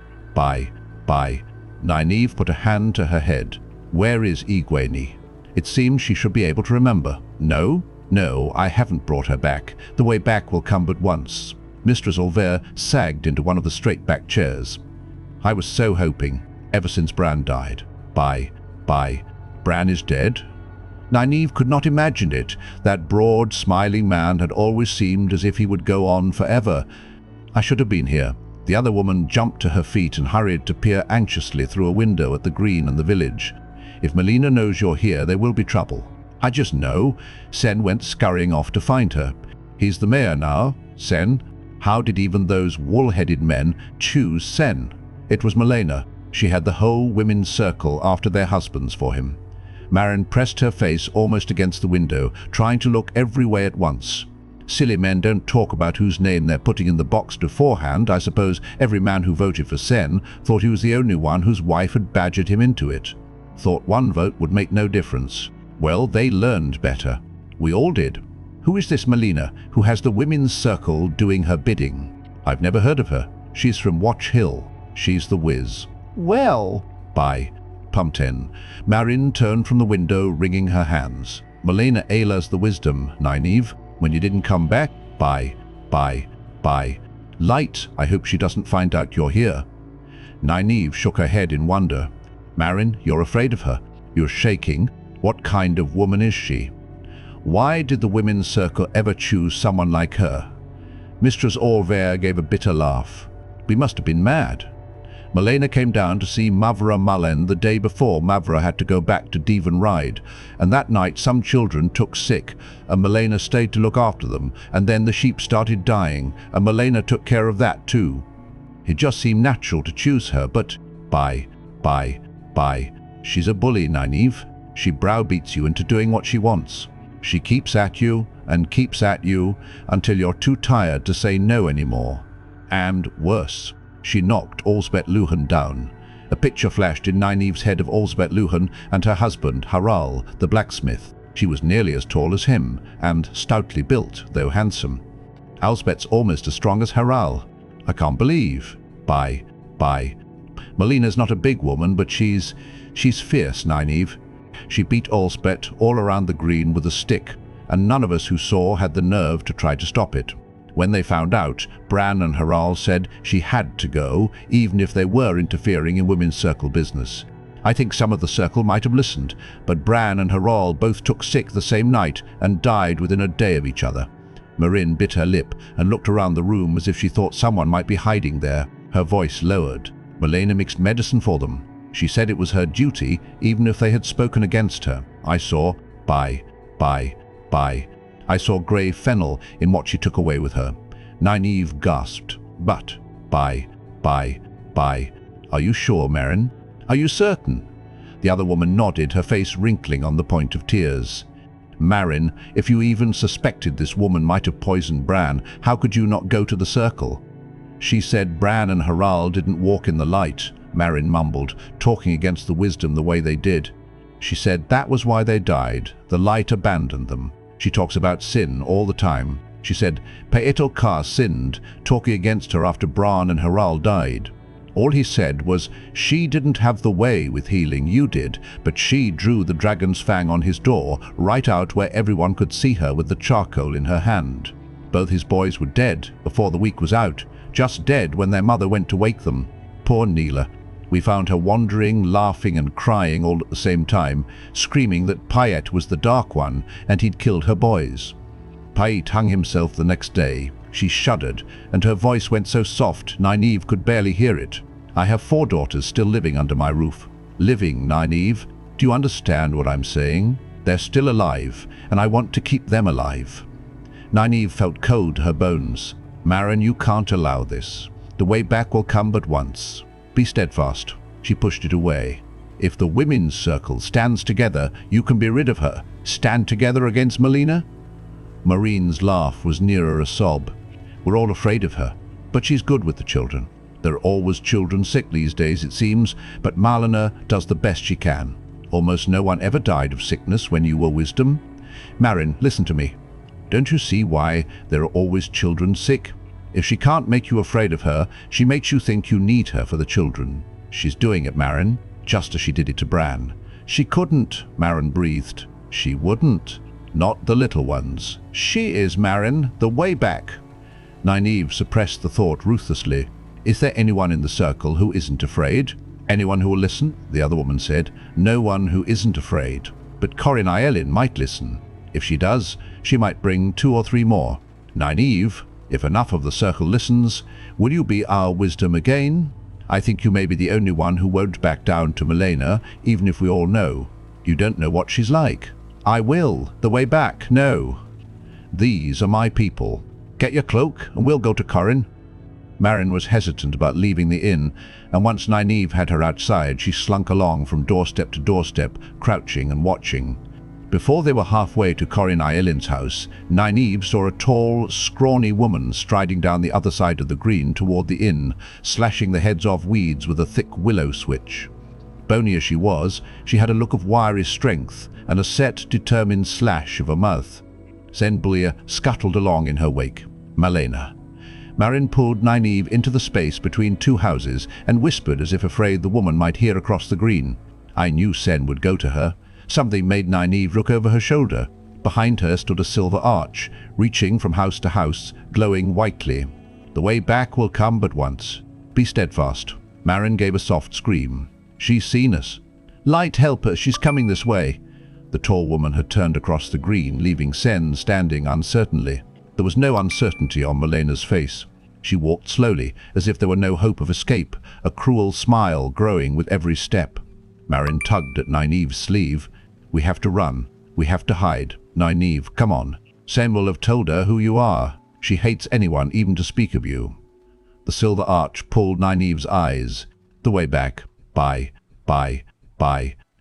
Nynaeve put a hand to her head. Where is Egwene? It seemed she should be able to remember. No, I haven't brought her back. The way back will come but once. Mistress Aldveer sagged into one of the straight-back chairs. I was so hoping, ever since Bran died. Bye. Bran is dead? Nynaeve could not imagine it. That broad, smiling man had always seemed as if he would go on forever. I should have been here. The other woman jumped to her feet and hurried to peer anxiously through a window at the green and the village. If Melina knows you're here, there will be trouble. I just know. Sen went scurrying off to find her. He's the mayor now. Sen? How did even those wool-headed men choose Sen? It was Melina. She had the whole women's circle after their husbands for him. Marin pressed her face almost against the window, trying to look every way at once. Silly men don't talk about whose name they're putting in the box beforehand. I suppose every man who voted for Sen thought he was the only one whose wife had badgered him into it. Thought one vote would make no difference. Well, they learned better. We all did. Who is this Melina, who has the women's circle doing her bidding? I've never heard of her. She's from Watch Hill. She's the whiz. Well, bye. Pumpten. Marin turned from the window, wringing her hands. Melina Ayla's the wisdom, Nynaeve. When you didn't come back, bye. Light, I hope she doesn't find out you're here. Nynaeve shook her head in wonder. Marin, you're afraid of her. You're shaking. What kind of woman is she? Why did the women's circle ever choose someone like her? Mistress Aldveer gave a bitter laugh. We must have been mad. Melina came down to see Mavra Mullen the day before Mavra had to go back to Devon Ride, and that night some children took sick, and Melina stayed to look after them, and then the sheep started dying, and Melina took care of that too. It just seemed natural to choose her, but bye. She's a bully, Nynaeve. She browbeats you into doing what she wants. She keeps at you and keeps at you until you're too tired to say no anymore. And worse. She knocked Alsbeth Luhan down. A picture flashed in Nynaeve's head of Alsbeth Luhan and her husband, Haral, the blacksmith. She was nearly as tall as him, and stoutly built, though handsome. Alsbeth's almost as strong as Haral. I can't believe. Bye. Melina's not a big woman, but she's fierce, Nynaeve. She beat Alsbeth all around the green with a stick, and none of us who saw had the nerve to try to stop it. When they found out, Bran and Haral said she had to go, even if they were interfering in women's circle business. I think some of the circle might have listened, but Bran and Haral both took sick the same night and died within a day of each other. Marin bit her lip and looked around the room as if she thought someone might be hiding there. Her voice lowered. Malena mixed medicine for them. She said it was her duty, even if they had spoken against her. I saw, I saw grey fennel in what she took away with her. Nynaeve gasped. But, are you sure, Meryn? Are you certain? The other woman nodded, her face wrinkling on the point of tears. Meryn, if you even suspected this woman might have poisoned Bran, how could you not go to the circle? She said Bran and Harald didn't walk in the light, Meryn mumbled, talking against the wisdom the way they did. She said that was why they died. The light abandoned them. She talks about sin all the time. She said Paetelkar sinned, talking against her after Bran and Harald died. All he said was, she didn't have the way with healing, you did, but she drew the dragon's fang on his door, right out where everyone could see her with the charcoal in her hand. Both his boys were dead before the week was out, just dead when their mother went to wake them. Poor Neela. We found her wandering, laughing and crying all at the same time, screaming that Pyet was the Dark One and he'd killed her boys. Pyet hung himself the next day. She shuddered, and her voice went so soft Nynaeve could barely hear it. I have 4 daughters still living under my roof. Living, Nynaeve. Do you understand what I'm saying? They're still alive, and I want to keep them alive. Nynaeve felt cold to her bones. Meryn, you can't allow this. The way back will come but once. Be steadfast. She pushed it away. If the women's circle stands together, you can be rid of her. Stand together against Malena? Marine's laugh was nearer a sob. We're all afraid of her, but she's good with the children. There are always children sick these days, it seems, but Malena does the best she can. Almost no one ever died of sickness when you were wisdom. Meryn, listen to me. Don't you see why there are always children sick? If she can't make you afraid of her, she makes you think you need her for the children. She's doing it, Meryn, just as she did it to Bran. She couldn't, Meryn breathed. She wouldn't. Not the little ones. She is, Meryn, the way back. Nynaeve suppressed the thought ruthlessly. Is there anyone in the circle who isn't afraid? Anyone who will listen? The other woman said. No one who isn't afraid. But Corin Aelin might listen. If she does, she might bring 2 or 3 more. Nynaeve, if enough of the circle listens, will you be our wisdom again? I think you may be the only one who won't back down to Malena, even if we all know. You don't know what she's like. I will. The way back, no. These are my people. Get your cloak, and we'll go to Corin. Meryn was hesitant about leaving the inn, and once Nynaeve had her outside, she slunk along from doorstep to doorstep, crouching and watching. Before they were halfway to Corin Aelin's house, Nynaeve saw a tall, scrawny woman striding down the other side of the green toward the inn, slashing the heads off weeds with a thick willow switch. Bony as she was, she had a look of wiry strength and a set, determined slash of a mouth. Zenbulia scuttled along in her wake. Malena. Meryn pulled Nynaeve into the space between 2 houses and whispered as if afraid the woman might hear across the green. I knew Sen would go to her. Something made Nynaeve look over her shoulder. Behind her stood a silver arch, reaching from house to house, glowing whitely. The way back will come but once. Be steadfast. Meryn gave a soft scream. She's seen us. Light, help her, she's coming this way. The tall woman had turned across the green, leaving Sen standing uncertainly. There was no uncertainty on Malena's face. She walked slowly, as if there were no hope of escape, a cruel smile growing with every step. Meryn tugged at Nynaeve's sleeve. We have to run. We have to hide. Nynaeve, come on. Sen will have told her who you are. She hates anyone even to speak of you. The silver arch pulled Nynaeve's eyes. The way back. Bye.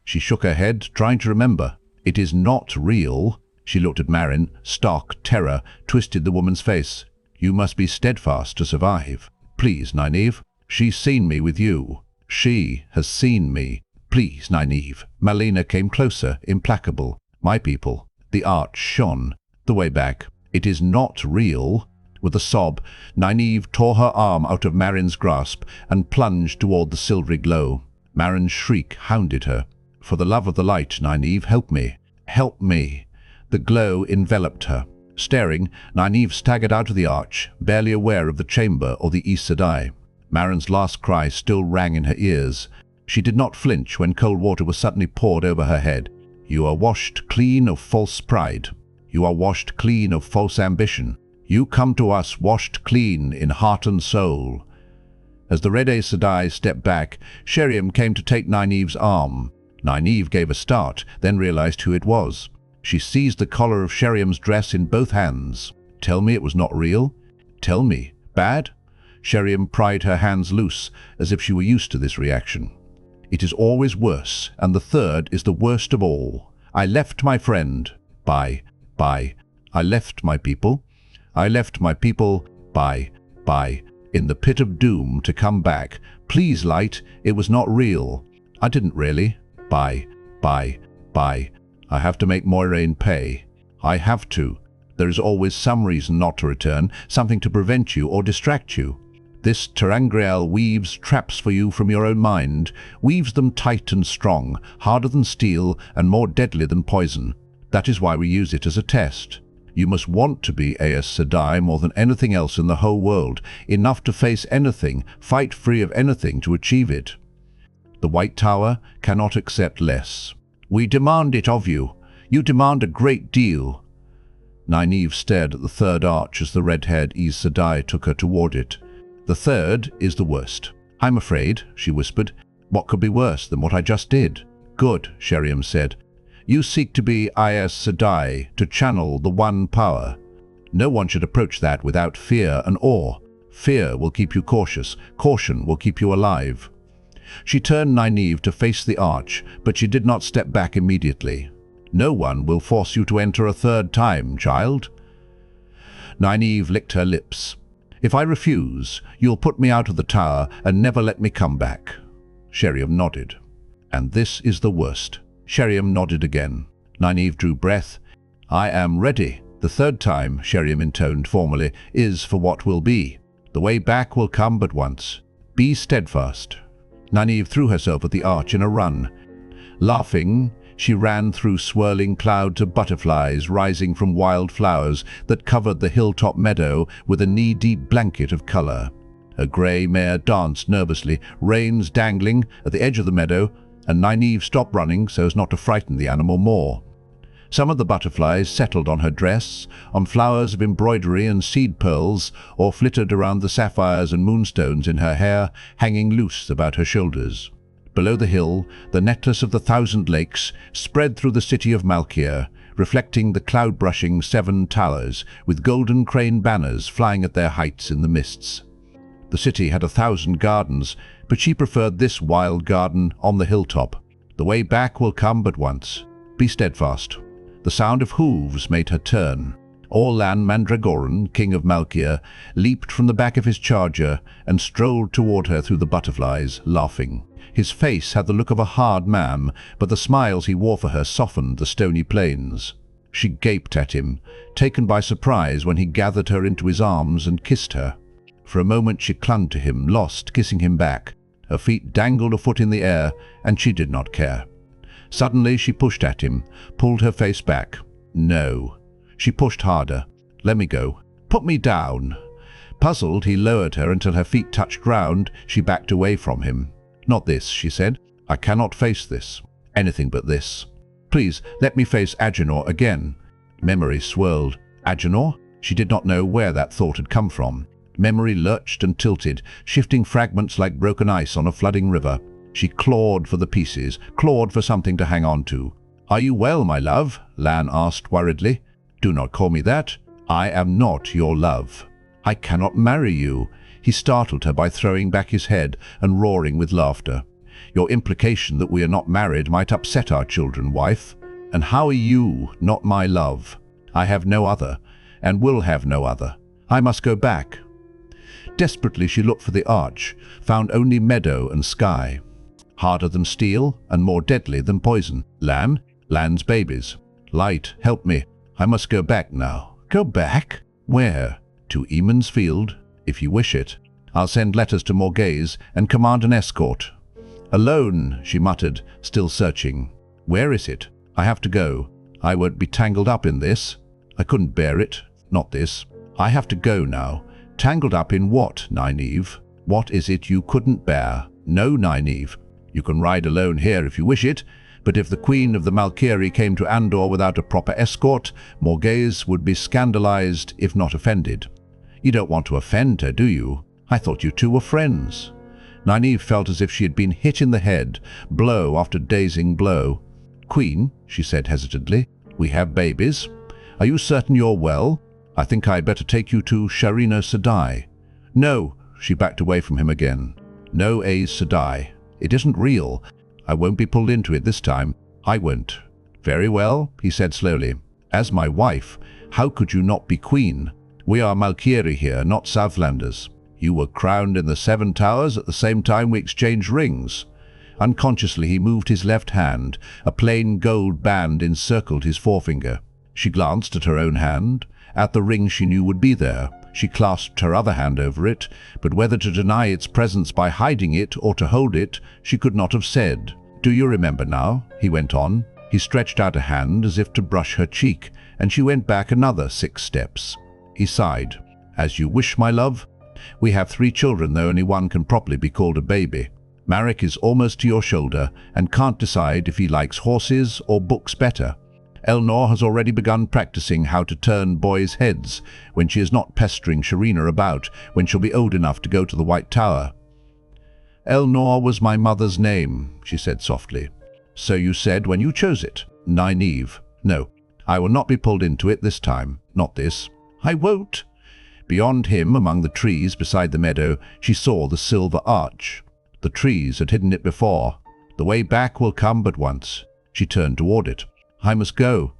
She shook her head, trying to remember. It is not real. She looked at Meryn. Stark terror twisted the woman's face. You must be steadfast to survive. Please, Nynaeve. She's seen me with you. She has seen me. Please, Nynaeve. Malena came closer, implacable. My people. The arch shone. The way back. It is not real. With a sob, Nynaeve tore her arm out of Meryn's grasp and plunged toward the silvery glow. Meryn's shriek hounded her. For the love of the light, Nynaeve, help me. Help me. The glow enveloped her. Staring, Nynaeve staggered out of the arch, barely aware of the chamber or the Aes Sedai. Meryn's last cry still rang in her ears. She did not flinch when cold water was suddenly poured over her head. You are washed clean of false pride. You are washed clean of false ambition. You come to us washed clean in heart and soul. As the red Aes Sedai stepped back, Sheriam came to take Nynaeve's arm. Nynaeve gave a start, then realized who it was. She seized the collar of Sheriam's dress in both hands. Tell me it was not real? Tell me. Bad? Sheriam pried her hands loose, as if she were used to this reaction. It is always worse, and the third is the worst of all. I left my friend. Bye. I left my people. I left my people. Bye. In the pit of doom to come back. Please, Light, it was not real. I didn't really. Bye. I have to make Moiraine pay. I have to. There is always some reason not to return, something to prevent you or distract you. This ter'angreal weaves traps for you from your own mind, weaves them tight and strong, harder than steel and more deadly than poison. That is why we use it as a test. You must want to be Aes Sedai more than anything else in the whole world, enough to face anything, fight free of anything to achieve it. The White Tower cannot accept less. We demand it of you. You demand a great deal. Nynaeve stared at the third arch as the red-haired Aes Sedai took her toward it. The third is the worst. I'm afraid, she whispered. What could be worse than what I just did? Good, Sheriam said. You seek to be Aes Sedai, to channel the one power. No one should approach that without fear and awe. Fear will keep you cautious. Caution will keep you alive. She turned Nynaeve to face the arch, but she did not step back immediately. No one will force you to enter a third time, child. Nynaeve licked her lips. If I refuse, you'll put me out of the tower and never let me come back. Sheriam nodded. And this is the worst. Sheriam nodded again. Nynaeve drew breath. I am ready. The third time, Sheriam intoned formally, is for what will be. The way back will come but once. Be steadfast. Nynaeve threw herself at the arch in a run. Laughing, she ran through swirling clouds of butterflies rising from wild flowers that covered the hilltop meadow with a knee-deep blanket of color. A grey mare danced nervously, reins dangling, at the edge of the meadow, and Nynaeve stopped running so as not to frighten the animal more. Some of the butterflies settled on her dress, on flowers of embroidery and seed pearls, or flittered around the sapphires and moonstones in her hair, hanging loose about her shoulders. Below the hill, the necklace of the 1,000 lakes spread through the city of Malkier, reflecting the cloud-brushing 7 towers, with golden crane banners flying at their heights in the mists. The city had 1,000 gardens, but she preferred this wild garden on the hilltop. The way back will come but once. Be steadfast. The sound of hooves made her turn. Lan and Jaem, king of Malkier, leaped from the back of his charger and strolled toward her through the butterflies, laughing. His face had the look of a hard man, but the smiles he wore for her softened the stony plains. She gaped at him, taken by surprise when he gathered her into his arms and kissed her. For a moment she clung to him, lost, kissing him back. Her feet dangled a foot in the air, and she did not care. Suddenly she pushed at him, pulled her face back. No. She pushed harder. Let me go. Put me down. Puzzled, he lowered her until her feet touched ground. She backed away from him. Not this, she said. I cannot face this. Anything but this. Please, let me face Aginor again. Memory swirled. Aginor? She did not know where that thought had come from. Memory lurched and tilted, shifting fragments like broken ice on a flooding river. She clawed for the pieces, clawed for something to hang on to. Are you well, my love? Lan asked worriedly. Do not call me that. I am not your love. I cannot marry you. He startled her by throwing back his head and roaring with laughter. Your implication that we are not married might upset our children, wife. And how are you not my love? I have no other, and will have no other. I must go back. Desperately she looked for the arch, found only meadow and sky. Harder than steel and more deadly than poison. Lan's babies. Light, help me. I must go back now. Go back? Where? To Emond's field, if you wish it. I'll send letters to Morghese and command an escort. Alone, she muttered, still searching. Where is it? I have to go. I won't be tangled up in this. I couldn't bear it. Not this. I have to go now. Tangled up in what, Nynaeve? What is it you couldn't bear? No, Nynaeve. You can ride alone here if you wish it, but if the Queen of the Malkier came to Andor without a proper escort, Morghese would be scandalized, if not offended. You don't want to offend her, do you? I thought you two were friends. Nynaeve felt as if she had been hit in the head, blow after dazing blow. "Queen," she said hesitantly, "we have babies. Are you certain you're well? I think I'd better take you to Aes Sedai." "No," she backed away from him again. "No Aes Sedai. It isn't real. I won't be pulled into it this time. I won't." "Very well," he said slowly. "As my wife, how could you not be queen? We are Malkier here, not Southlanders. You were crowned in the 7 Towers at the same time we exchanged rings." Unconsciously he moved his left hand. A plain gold band encircled his forefinger. She glanced at her own hand, at the ring she knew would be there. She clasped her other hand over it, but whether to deny its presence by hiding it or to hold it, she could not have said. "Do you remember now?" he went on. He stretched out a hand as if to brush her cheek, and she went back another 6 steps. He sighed. "As you wish, my love. We have 3 children, though only one can properly be called a baby. Marek is almost to your shoulder and can't decide if he likes horses or books better. Elnor has already begun practicing how to turn boys' heads when she is not pestering Sharina about when she'll be old enough to go to the White Tower." "Elnor was my mother's name," she said softly. "So you said when you chose it." "Nynaeve. No, I will not be pulled into it this time. Not this." "I won't." Beyond him, among the trees beside the meadow, she saw the silver arch. The trees had hidden it before. "The way back will come but once." She turned toward it. "I must go."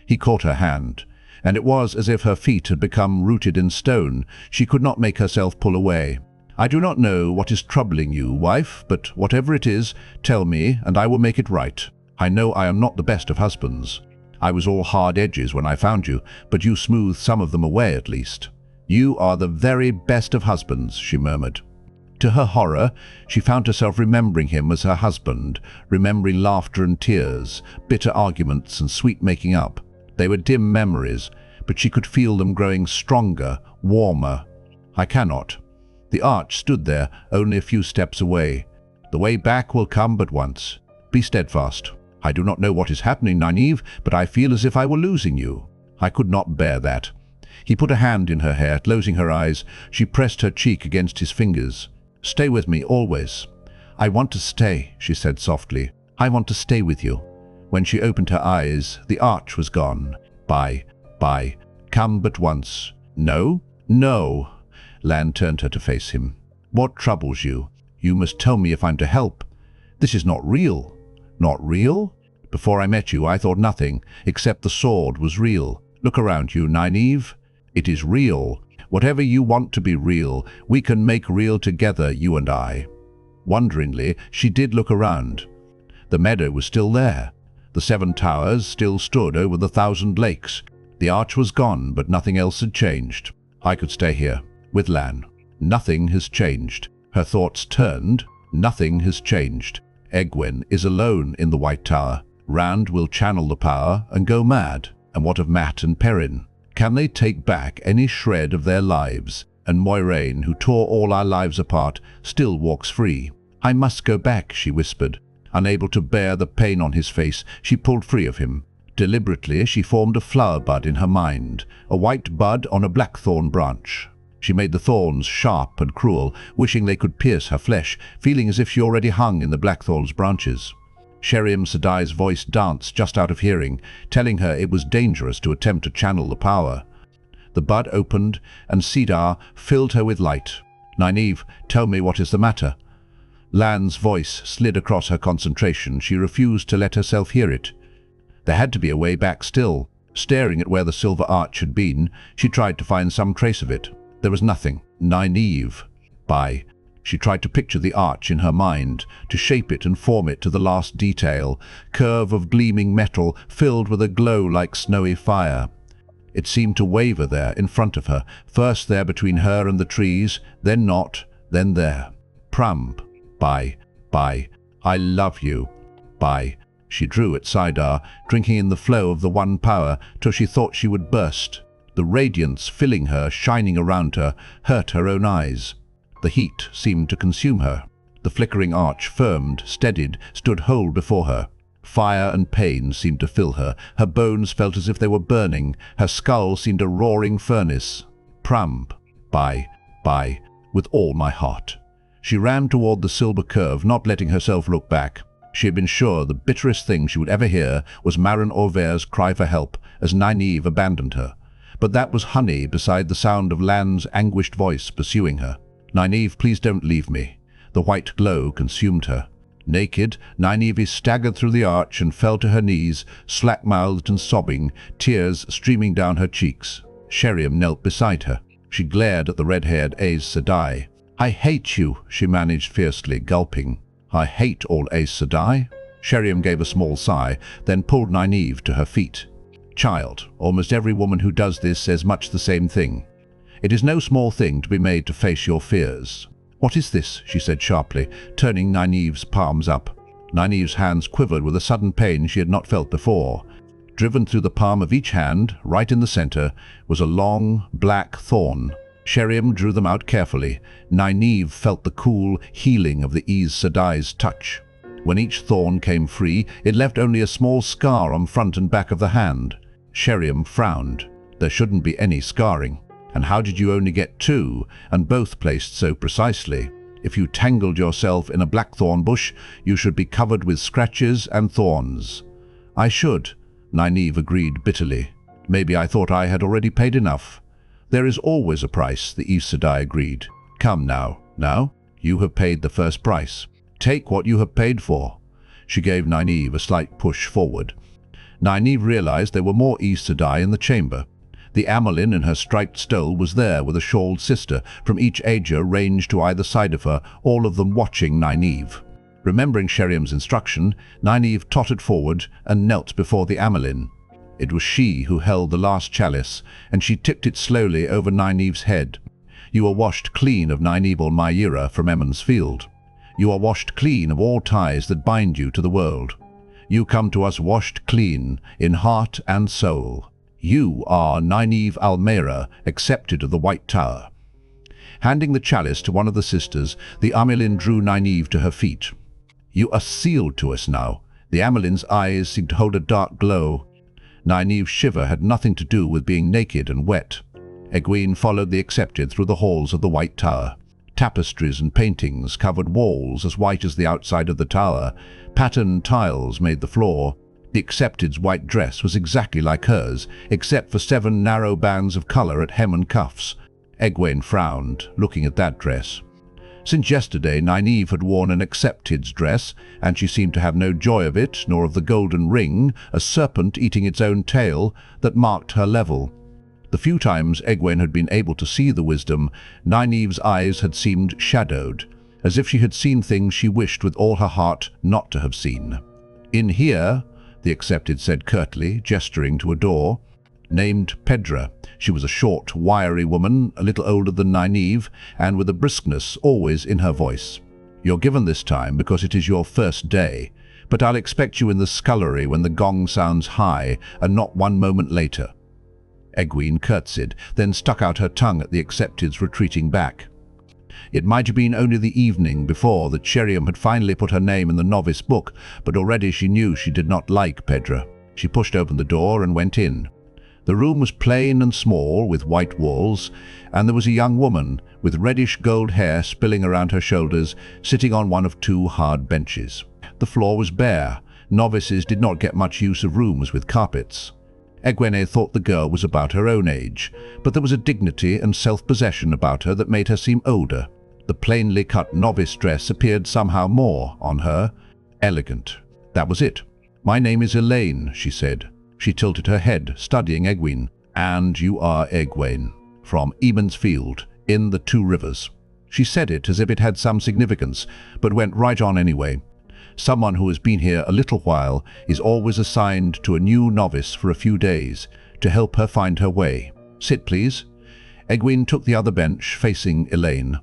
He caught her hand, and it was as if her feet had become rooted in stone. She could not make herself pull away. "I do not know what is troubling you, wife, but whatever it is, tell me, and I will make it right. I know I am not the best of husbands. I was all hard edges when I found you, but you smoothed some of them away at least." "You are the very best of husbands," she murmured. To her horror, she found herself remembering him as her husband, remembering laughter and tears, bitter arguments and sweet making up. They were dim memories, but she could feel them growing stronger, warmer. "I cannot." The arch stood there, only a few steps away. "The way back will come but once. Be steadfast. I do not know what is happening, Nynaeve, but I feel as if I were losing you." I could not bear that. He put a hand in her hair, closing her eyes. She pressed her cheek against his fingers. "Stay with me, always." "I want to stay," she said softly. "I want to stay with you." When she opened her eyes, the arch was gone. Bye. Come but once." "No, no." Lan turned her to face him. "What troubles you? You must tell me if I'm to help. This is not real." "Not real? Before I met you, I thought nothing, except the sword, was real. Look around you, Nynaeve. It is real. Whatever you want to be real, we can make real together, you and I." Wonderingly, she did look around. The meadow was still there. The 7 Towers still stood over the 1,000 lakes. The arch was gone, but nothing else had changed. I could stay here, with Lan. Nothing has changed. Her thoughts turned. Nothing has changed. Egwene is alone in the White Tower. Rand will channel the power and go mad. And what of Mat and Perrin? Can they take back any shred of their lives? And Moiraine, who tore all our lives apart, still walks free. "I must go back," she whispered. Unable to bear the pain on his face, she pulled free of him. Deliberately, she formed a flower bud in her mind, a white bud on a blackthorn branch. She made the thorns sharp and cruel, wishing they could pierce her flesh, feeling as if she already hung in the blackthorn's branches. Aes Sedai's voice danced just out of hearing, telling her it was dangerous to attempt to channel the power. The bud opened, and saidar filled her with light. "Nynaeve, tell me what is the matter." Lan's voice slid across her concentration. She refused to let herself hear it. There had to be a way back still. Staring at where the silver arch had been, she tried to find some trace of it. There was nothing. Nynaeve. Bye. She tried to picture the arch in her mind, to shape it and form it to the last detail, curve of gleaming metal filled with a glow like snowy fire. It seemed to waver there in front of her, first there between her and the trees, then not, then there. Prumb. Bye. I love you. Bye. She drew at saidar, drinking in the flow of the one power, till she thought she would burst. The radiance filling her, shining around her, hurt her own eyes. The heat seemed to consume her. The flickering arch firmed, steadied, stood whole before her. Fire and pain seemed to fill her. Her bones felt as if they were burning. Her skull seemed a roaring furnace. Prumb. Bye. With all my heart. She ran toward the silver curve, not letting herself look back. She had been sure the bitterest thing she would ever hear was Marin Orvere's cry for help as Nynaeve abandoned her. But that was honey beside the sound of Lan's anguished voice pursuing her. "Nynaeve, please don't leave me." The white glow consumed her. Naked, Nynaeve staggered through the arch and fell to her knees, slack-mouthed and sobbing, tears streaming down her cheeks. Sheriam knelt beside her. She glared at the red-haired Aes Sedai. "I hate you," she managed fiercely, gulping. "I hate all Aes Sedai." Sheriam gave a small sigh, then pulled Nynaeve to her feet. "Child, almost every woman who does this says much the same thing. It is no small thing to be made to face your fears." "What is this?" she said sharply, turning Nynaeve's palms up. Nynaeve's hands quivered with a sudden pain she had not felt before. Driven through the palm of each hand, right in the center, was a long, black thorn. Sheriam drew them out carefully. Nynaeve felt the cool healing of the Aes Sedai's touch. When each thorn came free, it left only a small scar on front and back of the hand. Sheriam frowned. There shouldn't be any scarring. And how did you only get two, and both placed so precisely? If you tangled yourself in a blackthorn bush, you should be covered with scratches and thorns. "I should," Nynaeve agreed bitterly. "Maybe I thought I had already paid enough." "There is always a price," the Aes Sedai agreed. "Come now. Now, you have paid the first price. Take what you have paid for." She gave Nynaeve a slight push forward. Nynaeve realized there were more Aes Sedai in the chamber. The Amyrlin in her striped stole was there with a shawled sister from each Ajah ranged to either side of her, all of them watching Nynaeve. Remembering Sheriam's instruction, Nynaeve tottered forward and knelt before the Amyrlin. It was she who held the last chalice, and she tipped it slowly over Nynaeve's head. "You are washed clean of Nynaeve Malkier from Emond's field. You are washed clean of all ties that bind you to the world. You come to us washed clean in heart and soul. You are Nynaeve Almera, accepted of the White Tower." Handing the chalice to one of the sisters, the Amyrlin drew Nynaeve to her feet. "You are sealed to us now." The Amyrlin's eyes seemed to hold a dark glow. Nynaeve's shiver had nothing to do with being naked and wet. Egwene followed the accepted through the halls of the White Tower. Tapestries and paintings covered walls as white as the outside of the tower. Patterned tiles made the floor. The accepted's white dress was exactly like hers, except for 7 narrow bands of color at hem and cuffs. Egwene frowned, looking at that dress. Since yesterday, Nynaeve had worn an accepted's dress, and she seemed to have no joy of it, nor of the golden ring, a serpent eating its own tail, that marked her level. The few times Egwene had been able to see the wisdom, Nynaeve's eyes had seemed shadowed, as if she had seen things she wished with all her heart not to have seen. "In here," the accepted said curtly, gesturing to a door. Named Pedra. She was a short, wiry woman, a little older than Nynaeve, and with a briskness always in her voice. "You're given this time because it is your first day, but I'll expect you in the scullery when the gong sounds high, and not 1 moment later." Egwene curtsied, then stuck out her tongue at the accepted's retreating back. It might have been only the evening before that Sheriam had finally put her name in the novice book, but already she knew she did not like Pedra. She pushed open the door and went in. The room was plain and small, with white walls, and there was a young woman with reddish gold hair spilling around her shoulders, sitting on one of 2 hard benches. The floor was bare. Novices did not get much use of rooms with carpets. Egwene thought the girl was about her own age, but there was a dignity and self-possession about her that made her seem older. The plainly cut novice dress appeared somehow more on her. Elegant. That was it. "My name is Elaine," she said. She tilted her head, studying Egwene. "And you are Egwene, from Emond's field, in the 2 rivers." She said it as if it had some significance, but went right on anyway. "Someone who has been here a little while is always assigned to a new novice for a few days, to help her find her way. Sit, please." Egwene took the other bench, facing Elaine.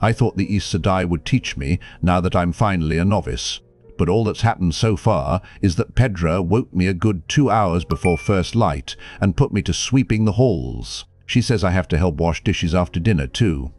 "I thought the Aes Sedai would teach me, now that I'm finally a novice. But all that's happened so far is that Pedra woke me a good 2 hours before first light and put me to sweeping the halls. She says I have to help wash dishes after dinner, too."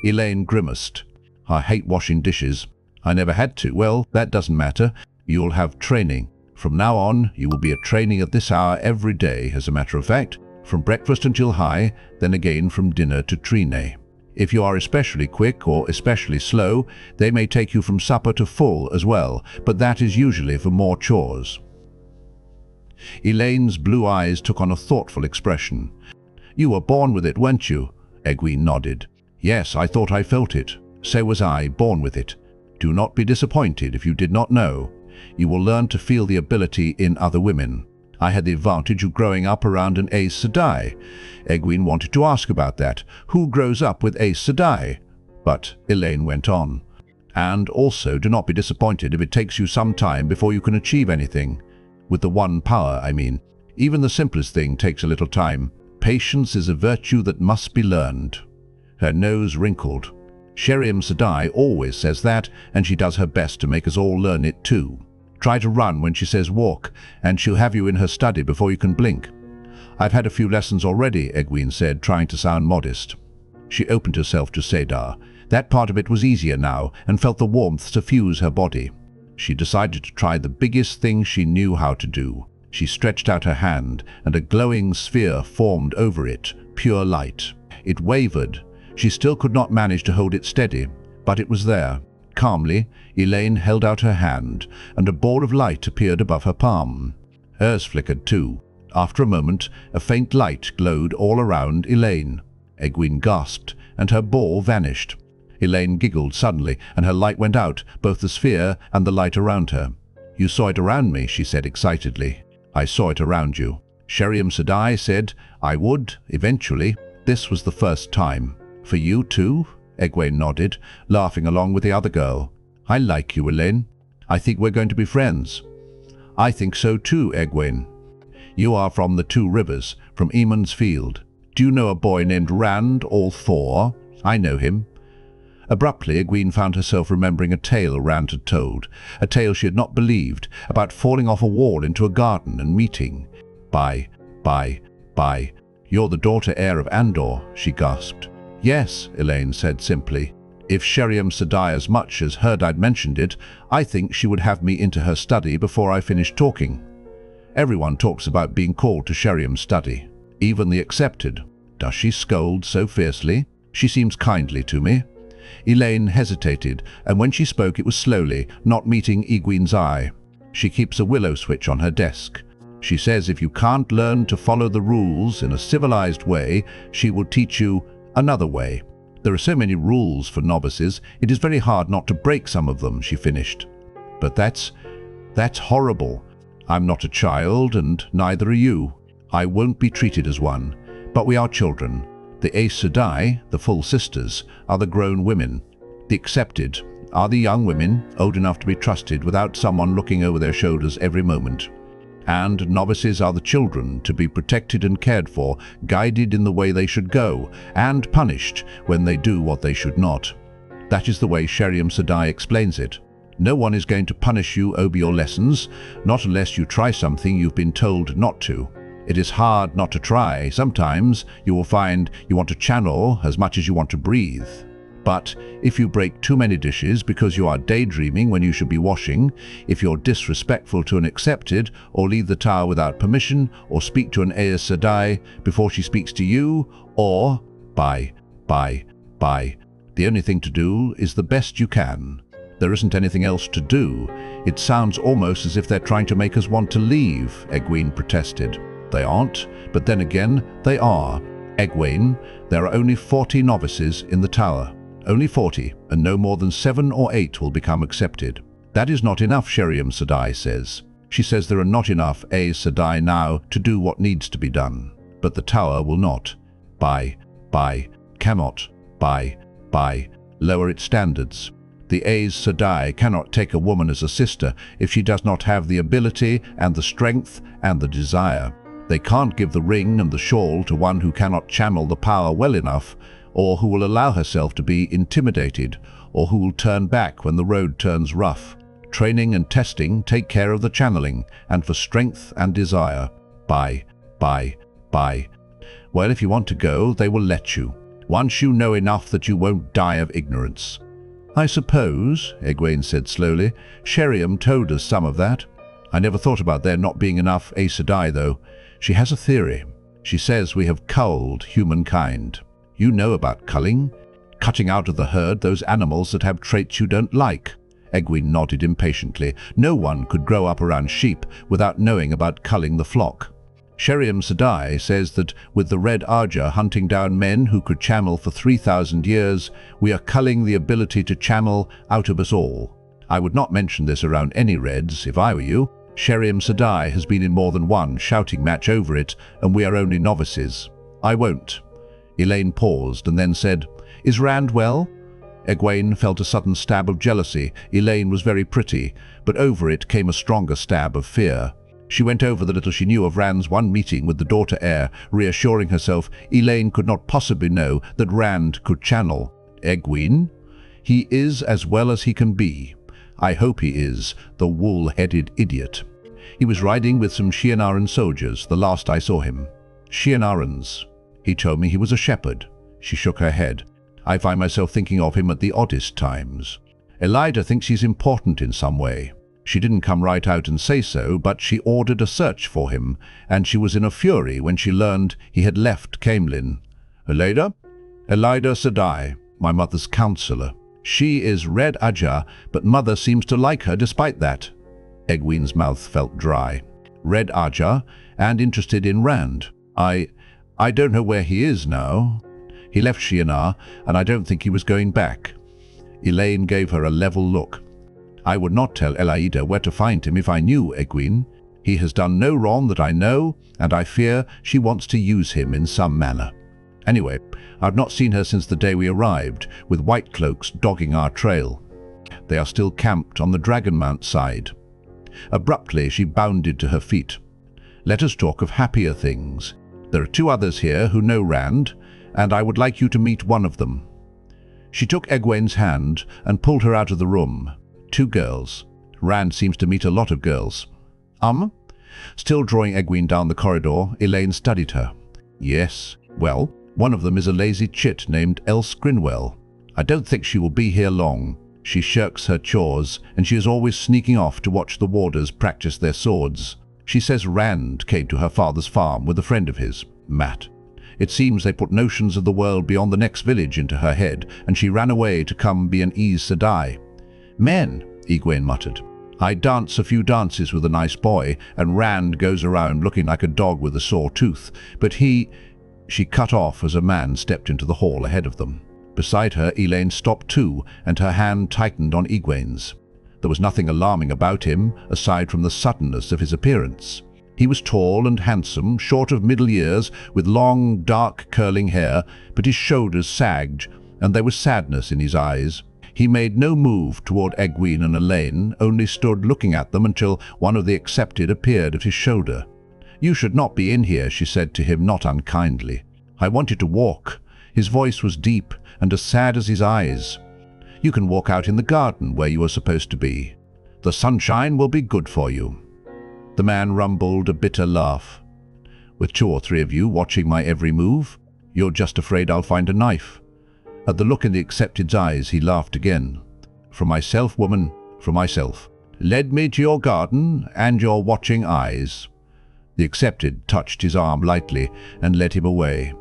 Elaine grimaced. "I hate washing dishes. I never had to. Well, that doesn't matter. You'll have training. From now on, you will be at training at this hour every day, as a matter of fact, from breakfast until high, then again from dinner to trine." If you are especially quick or especially slow, they may take you from supper to full as well, but that is usually for more chores. Elaine's blue eyes took on a thoughtful expression. You were born with it, weren't you? Egwene nodded. Yes, I thought I felt it. So was I, born with it. Do not be disappointed if you did not know. You will learn to feel the ability in other women. I had the advantage of growing up around an Aes Sedai. Egwene wanted to ask about that. Who grows up with Aes Sedai? But Elaine went on. And also, do not be disappointed if it takes you some time before you can achieve anything. With the one power, I mean. Even the simplest thing takes a little time. Patience is a virtue that must be learned. Her nose wrinkled. Sheriam Sedai always says that, and she does her best to make us all learn it too. Try to run when she says walk, and she'll have you in her study before you can blink. I've had a few lessons already, Egwene said, trying to sound modest. She opened herself to saidar. That part of it was easier now, and felt the warmth suffuse her body. She decided to try the biggest thing she knew how to do. She stretched out her hand, and a glowing sphere formed over it, pure light. It wavered. She still could not manage to hold it steady, but it was there. Calmly, Elaine held out her hand, and a ball of light appeared above her palm. Hers flickered too. After a moment, a faint light glowed all around Elaine. Egwene gasped, and her ball vanished. Elaine giggled suddenly, and her light went out, both the sphere and the light around her. You saw it around me, she said excitedly. I saw it around you. Sheriam Sedai said I would, eventually. This was the first time. For you too? Egwene nodded, laughing along with the other girl. I like you, Elaine. I think we're going to be friends. I think so too, Egwene. You are from the Two Rivers, from Emond's field. Do you know a boy named Rand All-Four? I know him. Abruptly, Egwene found herself remembering a tale Rand had told, a tale she had not believed, about falling off a wall into a garden and meeting. Bye. You're the daughter heir of Andor, she gasped. Yes, Elaine said simply. If Sheriam Sedai as much as heard I'd mentioned it, I think she would have me into her study before I finished talking. Everyone talks about being called to Sheriam's study, even the accepted. Does she scold so fiercely? She seems kindly to me. Elaine hesitated, and when she spoke it was slowly, not meeting Egwene's eye. She keeps a willow switch on her desk. She says if you can't learn to follow the rules in a civilized way, she will teach you another way. There are so many rules for novices, it is very hard not to break some of them, she finished. But that's horrible. I'm not a child, and neither are you. I won't be treated as one. But we are children. The Aes Sedai, the full sisters, are the grown women. The accepted are the young women, old enough to be trusted without someone looking over their shoulders every moment. And novices are the children, to be protected and cared for, guided in the way they should go, and punished when they do what they should not. That is the way Sheriam Sedai explains it. No one is going to punish you over your lessons, not unless you try something you've been told not to. It is hard not to try. Sometimes you will find you want to channel as much as you want to breathe. But if you break too many dishes because you are daydreaming when you should be washing, if you're disrespectful to an accepted, or leave the tower without permission, or speak to an Aes Sedai before she speaks to you, or bye. The only thing to do is the best you can. There isn't anything else to do. It sounds almost as if they're trying to make us want to leave, Egwene protested. They aren't, but then again, they are. Egwene, there are only 40 novices in the tower. Only 40, and no more than 7 or 8 will become accepted. That is not enough, Sheriam Sedai says. She says there are not enough Aes Sedai now to do what needs to be done. But the tower will not. Cannot. Lower its standards. The Aes Sedai cannot take a woman as a sister if she does not have the ability and the strength and the desire. They can't give the ring and the shawl to one who cannot channel the power well enough, or who will allow herself to be intimidated, or who will turn back when the road turns rough. Training and testing take care of the channeling, and for strength and desire. Bye. Well, if you want to go, they will let you, once you know enough that you won't die of ignorance. I suppose, Egwene said slowly, Sheriam told us some of that. I never thought about there not being enough Aes Sedai, though. She has a theory. She says we have culled humankind. You know about culling. Cutting out of the herd those animals that have traits you don't like. Egwene nodded impatiently. No one could grow up around sheep without knowing about culling the flock. Aes Sedai says that with the Red Ajah hunting down men who could channel for 3,000 years, we are culling the ability to channel out of us all. I would not mention this around any Reds, if I were you. Aes Sedai has been in more than one shouting match over it, and we are only novices. I won't. Elaine paused and then said, "Is Rand well?" Egwene felt a sudden stab of jealousy. Elaine was very pretty, but over it came a stronger stab of fear. She went over the little she knew of Rand's one meeting with the daughter heir, reassuring herself Elaine could not possibly know that Rand could channel. Egwene? He is as well as he can be. I hope he is, the wool-headed idiot. He was riding with some Shienaran soldiers, the last I saw him. Shienarans. He told me he was a shepherd. She shook her head. I find myself thinking of him at the oddest times. Elida thinks he's important in some way. She didn't come right out and say so, but she ordered a search for him, and she was in a fury when she learned he had left Caemlyn. Elida? Elida Sedai, my mother's counselor. She is Red Ajah, but mother seems to like her despite that. Egwene's mouth felt dry. Red Ajah, and interested in Rand. I don't know where he is now. He left Shienar, and I don't think he was going back. Elaine gave her a level look. I would not tell Elida where to find him if I knew, Egwene. He has done no wrong that I know, and I fear she wants to use him in some manner. Anyway, I've not seen her since the day we arrived, with white cloaks dogging our trail. They are still camped on the Dragonmount side. Abruptly, she bounded to her feet. Let us talk of happier things. There are 2 others here who know Rand, and I would like you to meet one of them. She took Egwene's hand and pulled her out of the room. 2 girls. Rand seems to meet a lot of girls. Still drawing Egwene down the corridor, Elaine studied her. Yes, well, one of them is a lazy chit named Else Grinwell. I don't think she will be here long. She shirks her chores, and she is always sneaking off to watch the warders practice their swords. She says Rand came to her father's farm with a friend of his, Matt. It seems they put notions of the world beyond the next village into her head, and she ran away to come be an Aes Sedai. Men, Egwene muttered. I dance a few dances with a nice boy, and Rand goes around looking like a dog with a sore tooth, but he... She cut off as a man stepped into the hall ahead of them. Beside her, Elaine stopped too, and her hand tightened on Egwene's. There was nothing alarming about him, aside from the suddenness of his appearance. He was tall and handsome, short of middle years, with long, dark, curling hair, but his shoulders sagged, and there was sadness in his eyes. He made no move toward Egwene and Elaine, only stood looking at them until one of the accepted appeared at his shoulder. You should not be in here, she said to him, not unkindly. I want you to walk. His voice was deep and as sad as his eyes. You can walk out in the garden where you are supposed to be. The sunshine will be good for you. The man rumbled a bitter laugh. With 2 or 3 of you watching my every move, you're just afraid I'll find a knife. At the look in the accepted's eyes, he laughed again. For myself, woman, for myself. Led me to your garden and your watching eyes. The accepted touched his arm lightly and led him away.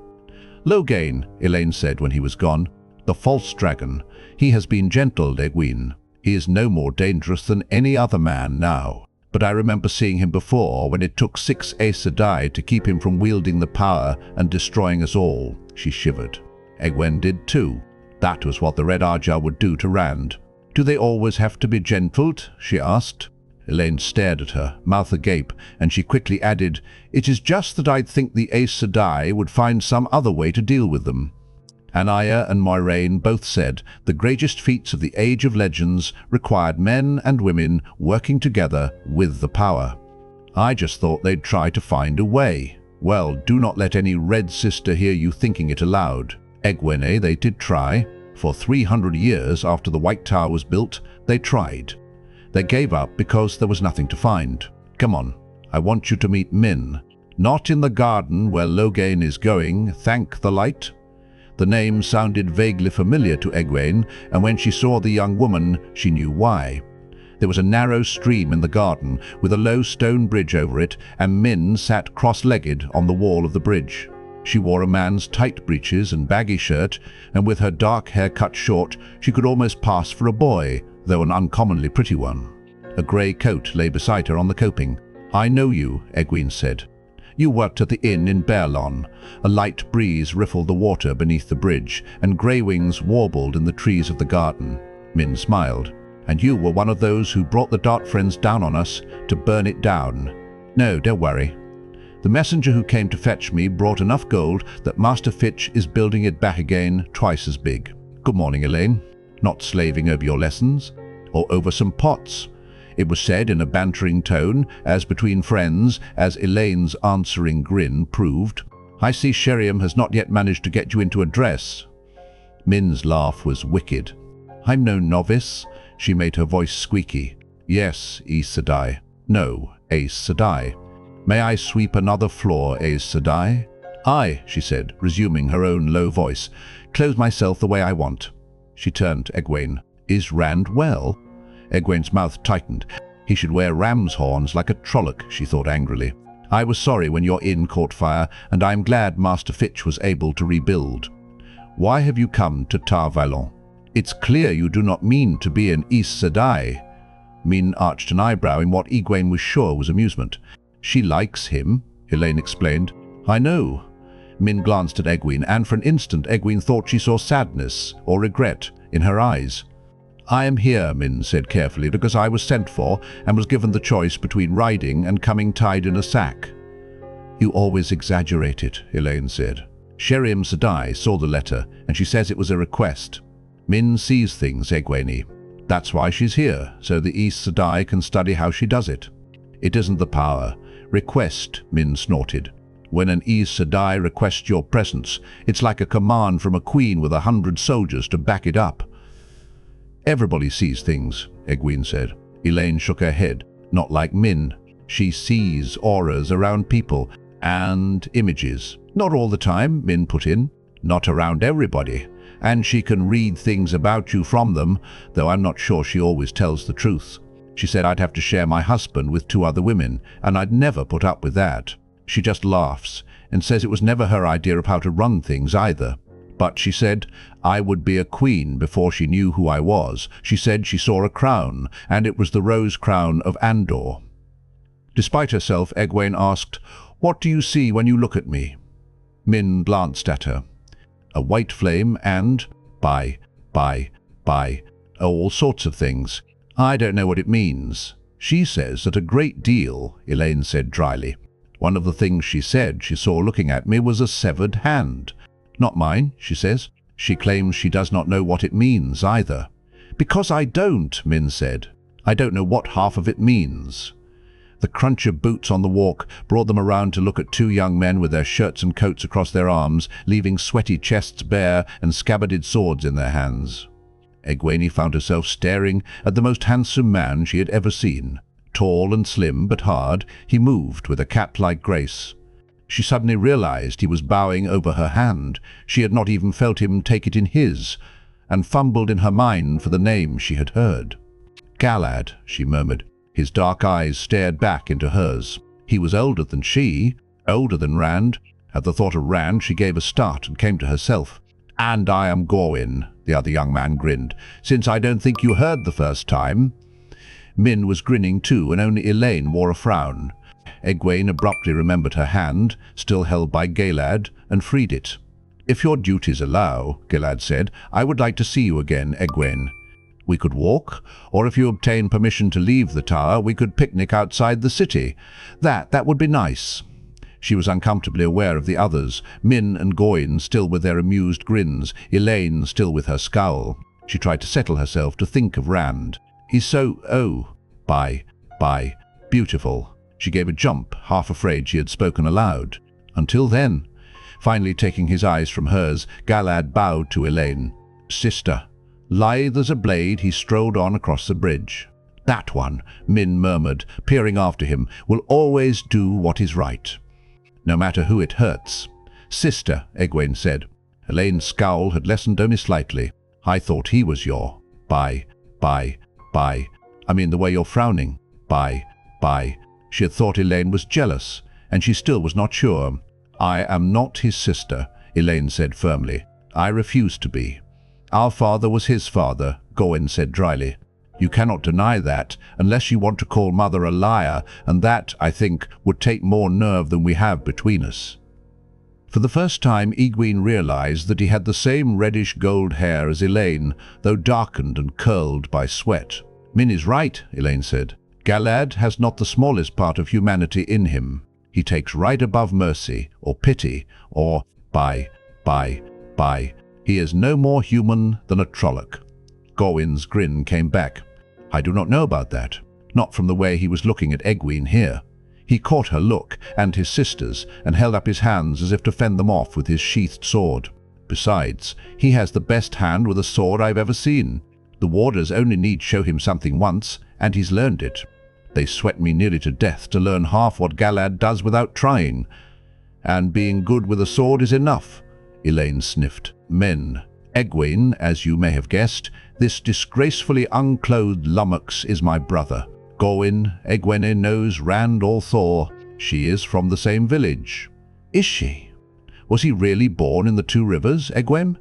Logain, Elaine said when he was gone. The false dragon. He has been gentled, Egwene. He is no more dangerous than any other man now. But I remember seeing him before when it took 6 Aes Sedai to keep him from wielding the power and destroying us all. She shivered. Egwene did too. That was what the Red Ajah would do to Rand. Do they always have to be gentled? She asked. Elaine stared at her, mouth agape, and she quickly added, It is just that I'd think the Aes Sedai would find some other way to deal with them. Anaya and Moiraine both said the greatest feats of the Age of Legends required men and women working together with the power. I just thought they'd try to find a way. Well, do not let any red sister hear you thinking it aloud. Egwene, they did try. For 300 years after the White Tower was built, they tried. They gave up because there was nothing to find. Come on, I want you to meet Min. Not in the garden where Logain is going, thank the light. The name sounded vaguely familiar to Egwene, and when she saw the young woman, she knew why. There was a narrow stream in the garden, with a low stone bridge over it, and Min sat cross-legged on the wall of the bridge. She wore a man's tight breeches and baggy shirt, and with her dark hair cut short, she could almost pass for a boy, though an uncommonly pretty one. A grey coat lay beside her on the coping. "I know you," Egwene said. "You worked at the inn in Baerlon." A light breeze riffled the water beneath the bridge, and grey wings warbled in the trees of the garden. Min smiled. "And you were one of those who brought the Dark Friends down on us to burn it down." "No, don't worry. The messenger who came to fetch me brought enough gold that Master Fitch is building it back again twice as big. Good morning, Elaine. Not slaving over your lessons? Or over some pots?" It was said in a bantering tone, as between friends, as Elaine's answering grin proved. "I see Sheriam has not yet managed to get you into a dress." Min's laugh was wicked. "I'm no novice." She made her voice squeaky. "Yes, Aes Sedai. No, Aes Sedai. May I sweep another floor, Aes Sedai?" "Aye," she said, resuming her own low voice. "Clothe myself the way I want." She turned to Egwene. "Is Rand well?" Egwene's mouth tightened. He should wear ram's horns like a Trolloc, she thought angrily. "I was sorry when your inn caught fire, and I am glad Master Fitch was able to rebuild. Why have you come to Tar Valon? It's clear you do not mean to be an Aes Sedai." Min arched an eyebrow in what Egwene was sure was amusement. "She likes him," Elaine explained. "I know." Min glanced at Egwene, and for an instant Egwene thought she saw sadness or regret in her eyes. "I am here," Min said carefully, "because I was sent for and was given the choice between riding and coming tied in a sack." "You always exaggerate it," Elaine said. "Sheriam Sedai saw the letter, and she says it was a request." "Min sees things, Egwene. That's why she's here, so the Aes Sedai can study how she does it." "It isn't the power. Request," Min snorted. "When an Aes Sedai requests your presence, it's like a command from a queen with 100 soldiers to back it up." "Everybody sees things," Egwene said. Elaine shook her head. "Not like Min. She sees auras around people and images." "Not all the time," Min put in. "Not around everybody. And she can read things about you from them, though I'm not sure she always tells the truth. She said I'd have to share my husband with 2 other women, and I'd never put up with that. She just laughs and says it was never her idea of how to run things either. But she said I would be a queen before she knew who I was. She said she saw a crown, and it was the rose crown of Andor." Despite herself, Egwene asked, "What do you see when you look at me?" Min glanced at her. "A white flame and, by, all sorts of things. I don't know what it means." "She says that a great deal," Elaine said dryly. "One of the things she said she saw looking at me was a severed hand. Not mine, she says. She claims she does not know what it means either." "Because I don't," Min said. "I don't know what half of it means." The crunch of boots on the walk brought them around to look at 2 young men with their shirts and coats across their arms, leaving sweaty chests bare and scabbarded swords in their hands. Egwene found herself staring at the most handsome man she had ever seen. Tall and slim but hard, he moved with a cat-like grace. She suddenly realized he was bowing over her hand. She had not even felt him take it in his, and fumbled in her mind for the name she had heard. "Galad," she murmured. His dark eyes stared back into hers. He was older than she, older than Rand. At the thought of Rand, she gave a start and came to herself. "And I am Gorwyn," the other young man grinned, "since I don't think you heard the first time." Min was grinning too, and only Elaine wore a frown. Egwene abruptly remembered her hand, still held by Galad, and freed it. "If your duties allow," Galad said, "I would like to see you again, Egwene. We could walk, or if you obtain permission to leave the tower, we could picnic outside the city. That would be nice." She was uncomfortably aware of the others, Min and Gorwyn still with their amused grins, Elaine still with her scowl. She tried to settle herself, to think of Rand. "He's so, beautiful." She gave a jump, half afraid she had spoken aloud. Until then. Finally taking his eyes from hers, Galad bowed to Elaine. "Sister." Lithe as a blade, he strolled on across the bridge. "That one," Min murmured, peering after him, "will always do what is right, no matter who it hurts." "Sister," Egwene said. Elaine's scowl had lessened only slightly. "I thought he was your... I mean the way you're frowning. Bye. She had thought Elaine was jealous, and she still was not sure. I am not his sister, Elaine said firmly. I refuse to be. Our father was his father, Gawain said dryly. You cannot deny that, unless you want to call Mother a liar, and that, I think, would take more nerve than we have between us. For the first time, Egwene realized that he had the same reddish-gold hair as Elaine, though darkened and curled by sweat. Min is right, Elaine said. Galad has not the smallest part of humanity in him. He takes right above mercy, or pity, or by. He is no more human than a Trolloc. Gawain's grin came back. I do not know about that. Not from the way he was looking at Egwene here. He caught her look, and his sister's, and held up his hands as if to fend them off with his sheathed sword. Besides, he has the best hand with a sword I've ever seen. The warders only need show him something once, and he's learned it. They sweat me nearly to death to learn half what Galad does without trying. And being good with a sword is enough, Elaine sniffed. Men. Egwene, as you may have guessed, this disgracefully unclothed lummox is my brother. Gawain, Egwene knows Rand al'Thor. She is from the same village. Is she? Was he really born in the Two Rivers, Egwene?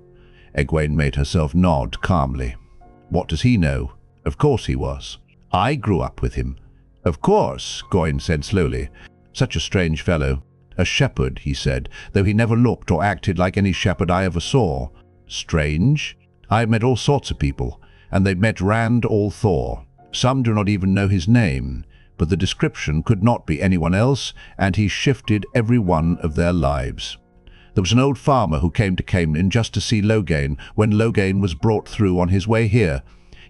Egwene made herself nod calmly. What does he know? Of course he was. I grew up with him. Of course, Gawain said slowly. Such a strange fellow. A shepherd, he said, though he never looked or acted like any shepherd I ever saw. Strange? I've met all sorts of people, and they've met Rand al'Thor. Some do not even know his name, but the description could not be anyone else, and he shifted every one of their lives. There was an old farmer who came to Caemlyn just to see Loghain when Loghain was brought through on his way here,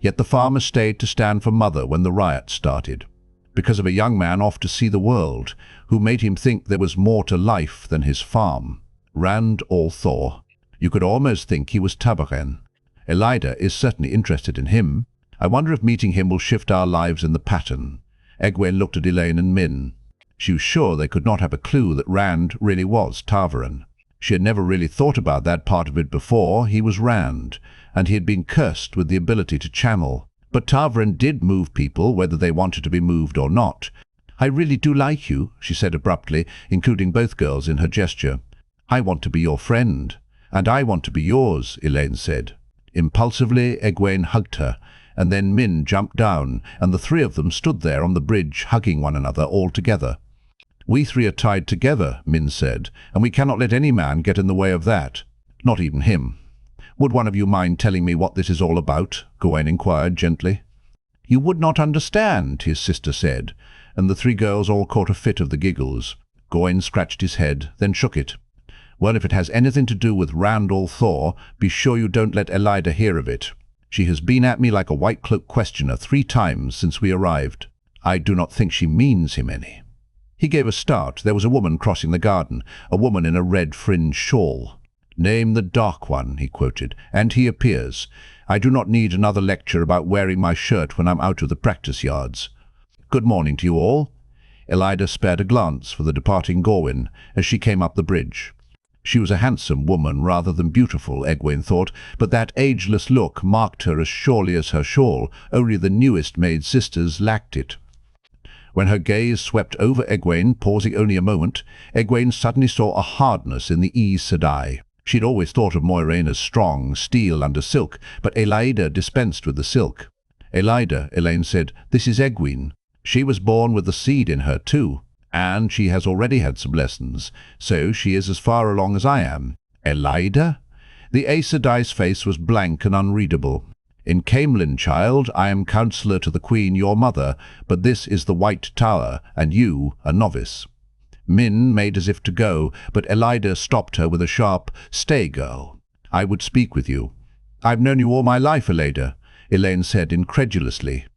yet the farmer stayed to stand for Mother when the riot started, because of a young man off to see the world, who made him think there was more to life than his farm. Rand al'Thor. You could almost think he was Tabaran. Elaida is certainly interested in him. I wonder if meeting him will shift our lives in the pattern. Egwene looked at Elaine and Min. She was sure they could not have a clue that Rand really was Tarvaran. She had never really thought about that part of it before. He was Rand, and he had been cursed with the ability to channel. But Tarvaran did move people, whether they wanted to be moved or not. I really do like you, she said abruptly, including both girls in her gesture. I want to be your friend. And I want to be yours, Elaine said. Impulsively, Egwene hugged her, and then Min jumped down, and the three of them stood there on the bridge hugging one another all together. We three are tied together, Min said, and we cannot let any man get in the way of that. Not even him. Would one of you mind telling me what this is all about? Gawain inquired gently. You would not understand, his sister said, and the three girls all caught a fit of the giggles. Gawain scratched his head, then shook it. Well, if it has anything to do with Rand al'Thor, be sure you don't let Elaida hear of it. She has been at me like a white-cloaked questioner 3 times since we arrived. I do not think she means him any. He gave a start. There was a woman crossing the garden, a woman in a red-fringed shawl. Name the Dark One, he quoted, and he appears. I do not need another lecture about wearing my shirt when I'm out of the practice yards. Good morning to you all. Elaida spared a glance for the departing Gawain as she came up the bridge. She was a handsome woman rather than beautiful, Egwene thought, but that ageless look marked her as surely as her shawl. Only the newest maid sisters lacked it. When her gaze swept over Egwene, pausing only a moment, Egwene suddenly saw a hardness in the Aes Sedai. She had always thought of Moiraine as strong, steel under silk, but Elaida dispensed with the silk. Elaida, Elaine said, this is Egwene. She was born with the seed in her too. And she has already had some lessons, so she is as far along as I am. Elaida? The Aes Sedai's face was blank and unreadable. In Caemlyn, child, I am counselor to the Queen, your mother, but this is the White Tower, and you, a novice. Min made as if to go, but Elaida stopped her with a sharp, stay, girl. I would speak with you. I've known you all my life, Elaida, Elaine said incredulously.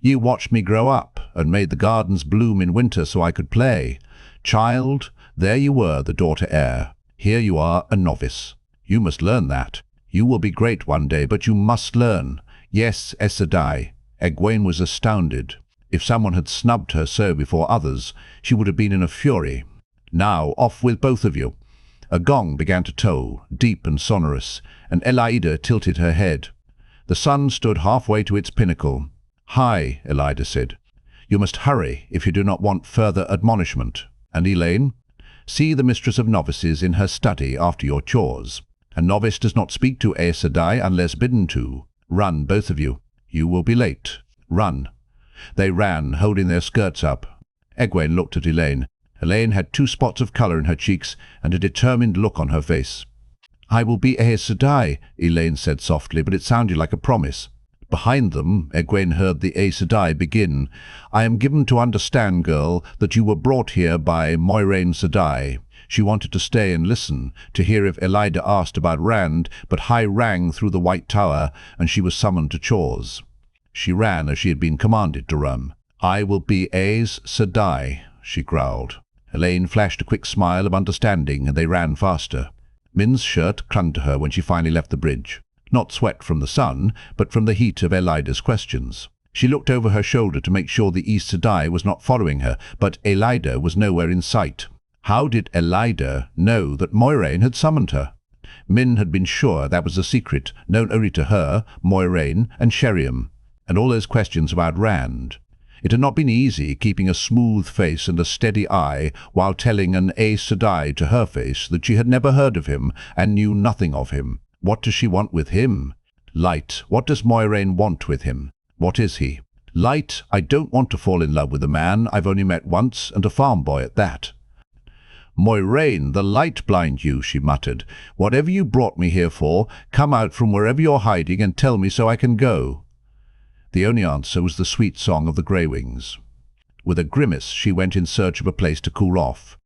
You watched me grow up, and made the gardens bloom in winter so I could play. Child, there you were, the daughter heir. Here you are, a novice. You must learn that. You will be great one day, but you must learn. Yes, Aes Sedai. Egwene was astounded. If someone had snubbed her so before others, she would have been in a fury. Now, off with both of you. A gong began to toll, deep and sonorous, and Elaida tilted her head. The sun stood halfway to its pinnacle. Hi, Elaida said. You must hurry if you do not want further admonishment. And Elaine? See the mistress of novices in her study after your chores. A novice does not speak to Aes Sedai unless bidden to. Run, both of you. You will be late. Run." They ran, holding their skirts up. Egwene looked at Elaine. Elaine had 2 spots of colour in her cheeks and a determined look on her face. "I will be Aes Sedai," Elaine said softly, but it sounded like a promise. Behind them, Egwene heard the Aes Sedai begin. "I am given to understand, girl, that you were brought here by Moiraine Sedai. She wanted to stay and listen, to hear if Elida asked about Rand, but High rang through the White Tower, and she was summoned to chores. She ran as she had been commanded to run. "I will be Aes Sedai," she growled. Elaine flashed a quick smile of understanding, and they ran faster. Min's shirt clung to her when she finally left the bridge. Not sweat from the sun, but from the heat of Elida's questions. She looked over her shoulder to make sure the Aes Sedai was not following her, but Elida was nowhere in sight. How did Elida know that Moiraine had summoned her? Min had been sure that was a secret, known only to her, Moiraine, and Sheriam, and all those questions about Rand. It had not been easy keeping a smooth face and a steady eye while telling an Aes Sedai to her face that she had never heard of him and knew nothing of him. What does she want with him? Light, what does Moiraine want with him? What is he? Light, I don't want to fall in love with a man I've only met once, and a farm boy at that. Moiraine, the light blind you, she muttered. Whatever you brought me here for, come out from wherever you're hiding and tell me so I can go. The only answer was the sweet song of the Greywings. With a grimace, she went in search of a place to cool off.